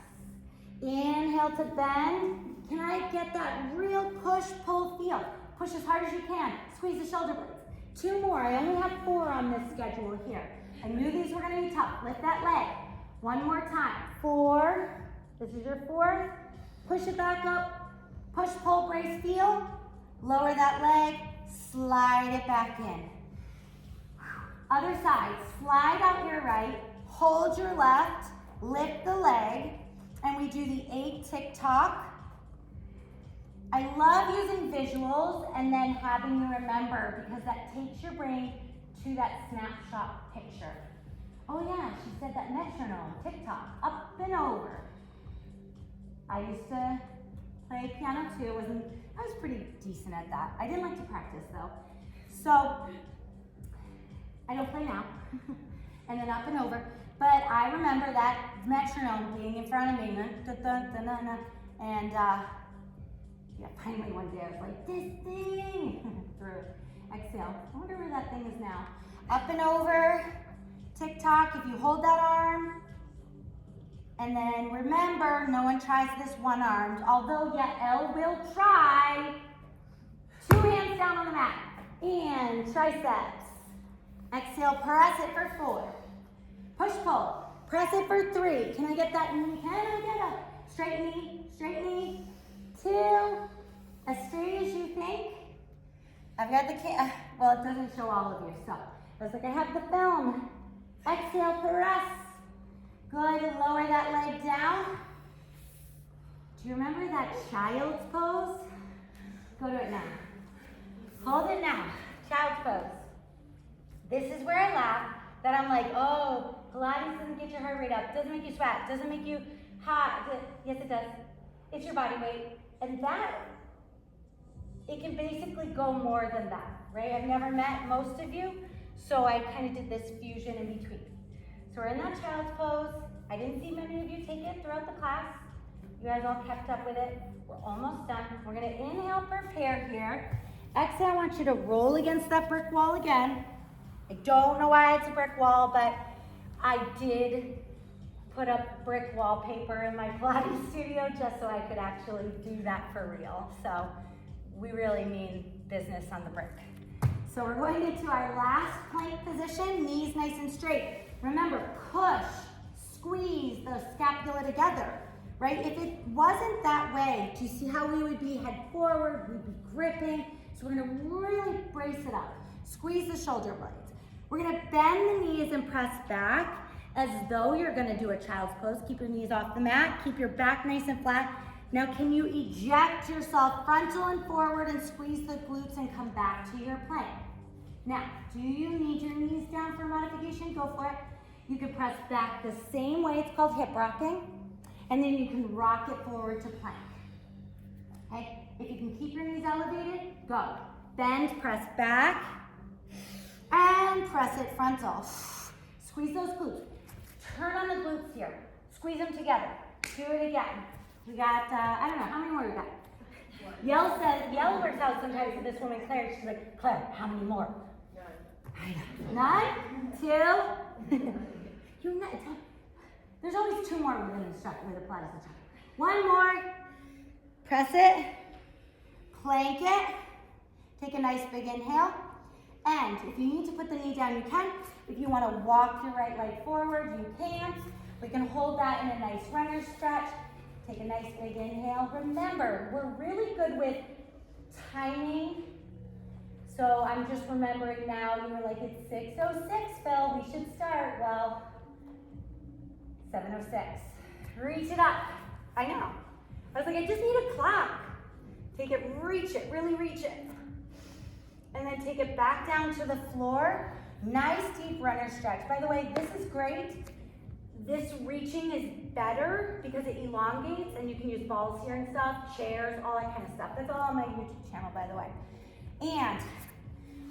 Inhale to bend. Can I get that real push-pull feel? Push as hard as you can. Squeeze the shoulder blades. 2 more. I only have 4 on this schedule here. I knew these were going to be tough. Lift that leg. 1 more time. 4. This is your 4th. Push it back up. Push, pull, brace, feel. Lower that leg. Slide it back in. Other side. Slide out your right. Hold your left. Lift the leg. And we do the 8 tick-tock. I love using visuals and then having you remember, because that takes your brain to that snapshot picture. Oh yeah, she said that metronome, TikTok, up and over. I used to play piano too. I was pretty decent at that. I didn't like to practice though. So I don't play now. And then up and over. But I remember that metronome being in front of me. And yeah, finally one day I was like, this thing! Through it. Exhale. I wonder where that thing is now. Up and over. TikTok. If you hold that arm. And then remember, no one tries this one-armed. Although, yeah, Elle will try. 2 hands down on the mat. And triceps. Exhale, press it for 4. Push, pull. Press it for 3. Can I get that knee? Can I get a straight knee? Straight knee. 2. As straight as you think. I've got the well, it doesn't show all of your stuff. I was like, I have the film. Exhale, press. Good, and lower that leg down. Do you remember that child's pose? Go to it now. Hold it now. Child's pose. This is where I laugh that I'm like, oh, Pilates doesn't get your heart rate up, doesn't make you sweat, doesn't make you hot. Yes, it does. It's your body weight. And that, it can basically go more than that, right? I've never met most of you, so I kind of did this fusion in between. So we're in that child's pose. I didn't see many of you take it throughout the class. You guys all kept up with it. We're almost done. We're gonna inhale, prepare here. Exhale, I want you to roll against that brick wall again. I don't know why it's a brick wall, but I did put up brick wallpaper in my Pilates studio just so I could actually do that for real. So we really mean business on the brick. So we're going into our last plank position, knees nice and straight. Remember, push, squeeze the scapula together, right? If it wasn't that way, do you see how we would be head forward, we'd be gripping? So we're gonna really brace it up. Squeeze the shoulder blades. We're gonna bend the knees and press back as though you're gonna do a child's pose. Keep your knees off the mat, keep your back nice and flat. Now can you eject yourself frontal and forward and squeeze the glutes and come back to your plank? Now, do you need your knees down for modification? Go for it. You can press back the same way, it's called hip rocking, and then you can rock it forward to plank. Okay, if you can keep your knees elevated, go. Bend, press back, and press it frontal. Squeeze those glutes. Turn on the glutes here. Squeeze them together. Do it again. We got, I don't know, how many more we got? Yell works out sometimes with this woman, Claire. She's like, Claire, how many more? 9, 2, there's always 2 more we're going to instruct with a Pilates instructor. 1 more. Press it. Plank it. Take a nice big inhale. And if you need to put the knee down, you can. If you want to walk your right leg forward, you can. We can hold that in a nice runner stretch. Take a nice big inhale. Remember, we're really good with timing. So I'm just remembering now, you were like, it's 6:06, Phil, we should start. Well, 7:06. Reach it up. I know. I was like, I just need a clap. Take it, reach it, really reach it. And then take it back down to the floor. Nice deep runner stretch. By the way, this is great. This reaching is better because it elongates and you can use balls here and stuff, chairs, all that kind of stuff. That's all on my YouTube channel, by the way. And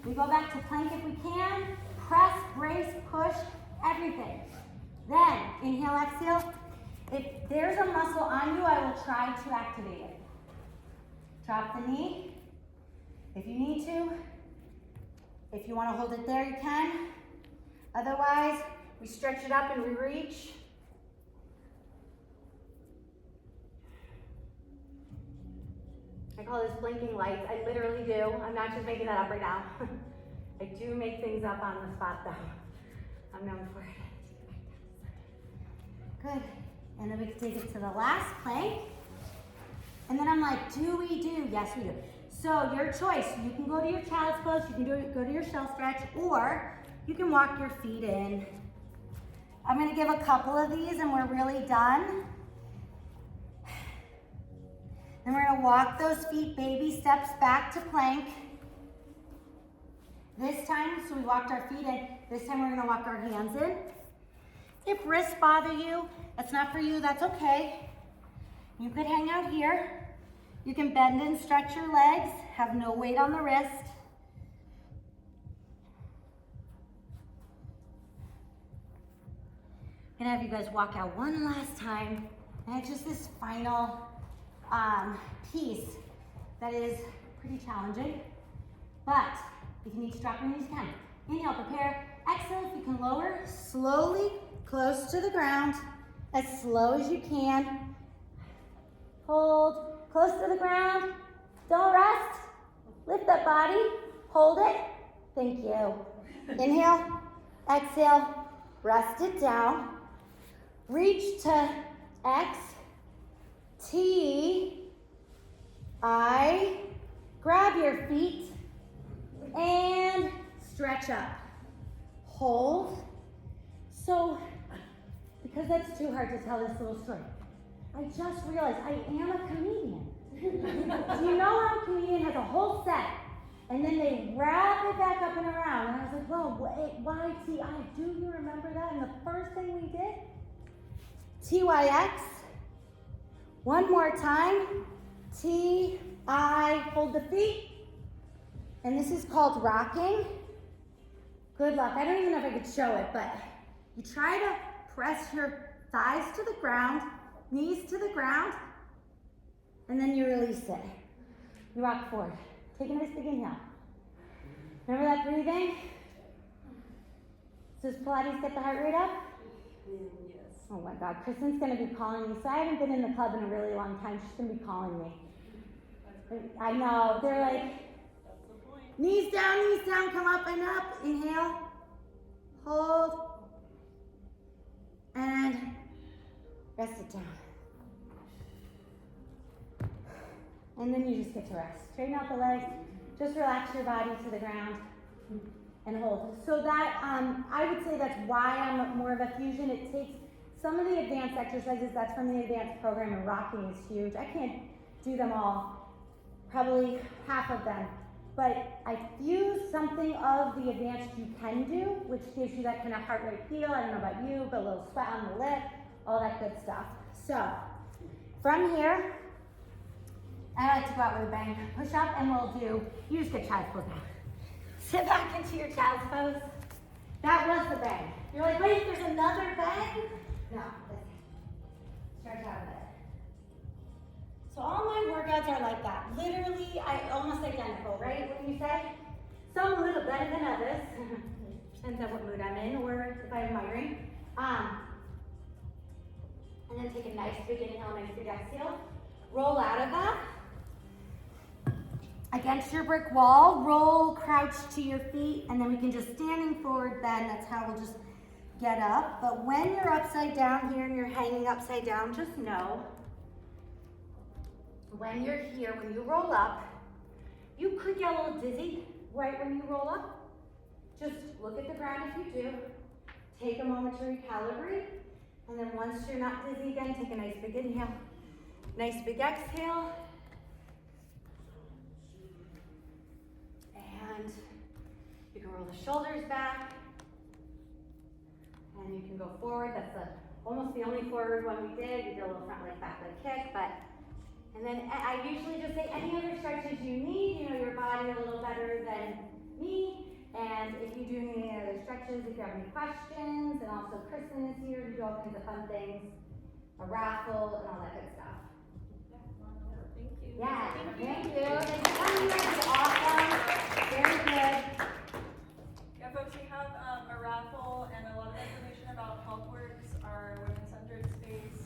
we go back to plank if we can. Press, brace, push, everything. Then, inhale, exhale. If there's a muscle on you, I will try to activate it. Drop the knee if you need to. If you want to hold it there, you can. Otherwise, we stretch it up and we reach. I call this blinking lights. I literally do. I'm not just making that up right now. I do make things up on the spot though. I'm known for it. Good. And then we can take it to the last plank. And then I'm like, do we do? Yes, we do. So your choice. You can go to your child's pose. You can go to your shell stretch, or you can walk your feet in. I'm going to give a couple of these and we're really done. Then we're going to walk those feet baby steps back to plank. This time, so we walked our feet in. This time we're going to walk our hands in. If wrists bother you, that's not for you, that's okay. You could hang out here. You can bend and stretch your legs, have no weight on the wrist. I'm gonna have you guys walk out one last time. And it's just this final piece that is pretty challenging. But if you need to drop your knees, you can. Inhale, prepare. Exhale, if you can lower, slowly, close to the ground, as slow as you can. Hold. Close to the ground, don't rest. Lift that body, hold it. Thank you. Inhale, exhale, rest it down. Reach to X, T, I, grab your feet, and stretch up. Hold. So, because that's too hard to tell this little story, I just realized I am a comedian. Do you know how a comedian has a whole set and then they wrap it back up and around? And I was like, well, wait, why T-I? Do you remember that? And the first thing we did, T-Y-X. One more time, T-I, hold the feet. And this is called rocking. Good luck. I don't even know if I could show it, but you try to press your thighs to the ground, knees to the ground, and then you release it. You rock forward. Take a nice big inhale. Remember that breathing? Does Pilates get the heart rate up? Yes. Oh my God, Kristen's gonna be calling me. So I haven't been in the club in a really long time. She's gonna be calling me. I know, they're like, That's the point. knees down, come up and up. Inhale, hold, and rest it down. And then you just get to rest. Straighten out the legs, just relax your body to the ground and hold. So that, I would say that's why I'm more of a fusion. It takes some of the advanced exercises, that's from the advanced program, and rocking is huge. I can't do them all, probably half of them. But I fuse something of the advanced you can do, which gives you that kind of heart rate feel. I don't know about you, but a little sweat on the lip, all that good stuff. So, from here, I like to go out with a bang. Push up and we'll do, you just get child's pose now. Sit back into your child's pose. That was the bang. You're like, wait, there's another bang? No, stretch out of it. So all my workouts are like that. Literally, almost identical, right? When you say, some a little better than others. Depends on what mood I'm in or if I have a migraine. And then take a nice big inhale, nice big exhale. Roll out of that. Against your brick wall, roll, crouch to your feet, and then we can just standing forward bend. That's how we'll just get up. But when you're upside down here and you're hanging upside down, just know, when you're here, when you roll up, you could get a little dizzy right when you roll up. Just look at the ground if you do. Take a moment to recalibrate. And then once you're not dizzy again, take a nice big inhale. Nice big exhale. And you can roll the shoulders back. And you can go forward. That's almost the only forward one we did. We did a little front leg, back leg kick, and then I usually just say any other stretches you need. You know your body a little better than me. And if you do need any other stretches, if you have any questions, and also Kristen is here to do all kinds of fun things, a raffle, and all that good stuff. Thank you. Yeah, thank you. Thanks for coming. That's awesome. Very good. Yeah, folks, we have a raffle and a lot of information about HealthWorks, our women-centered space.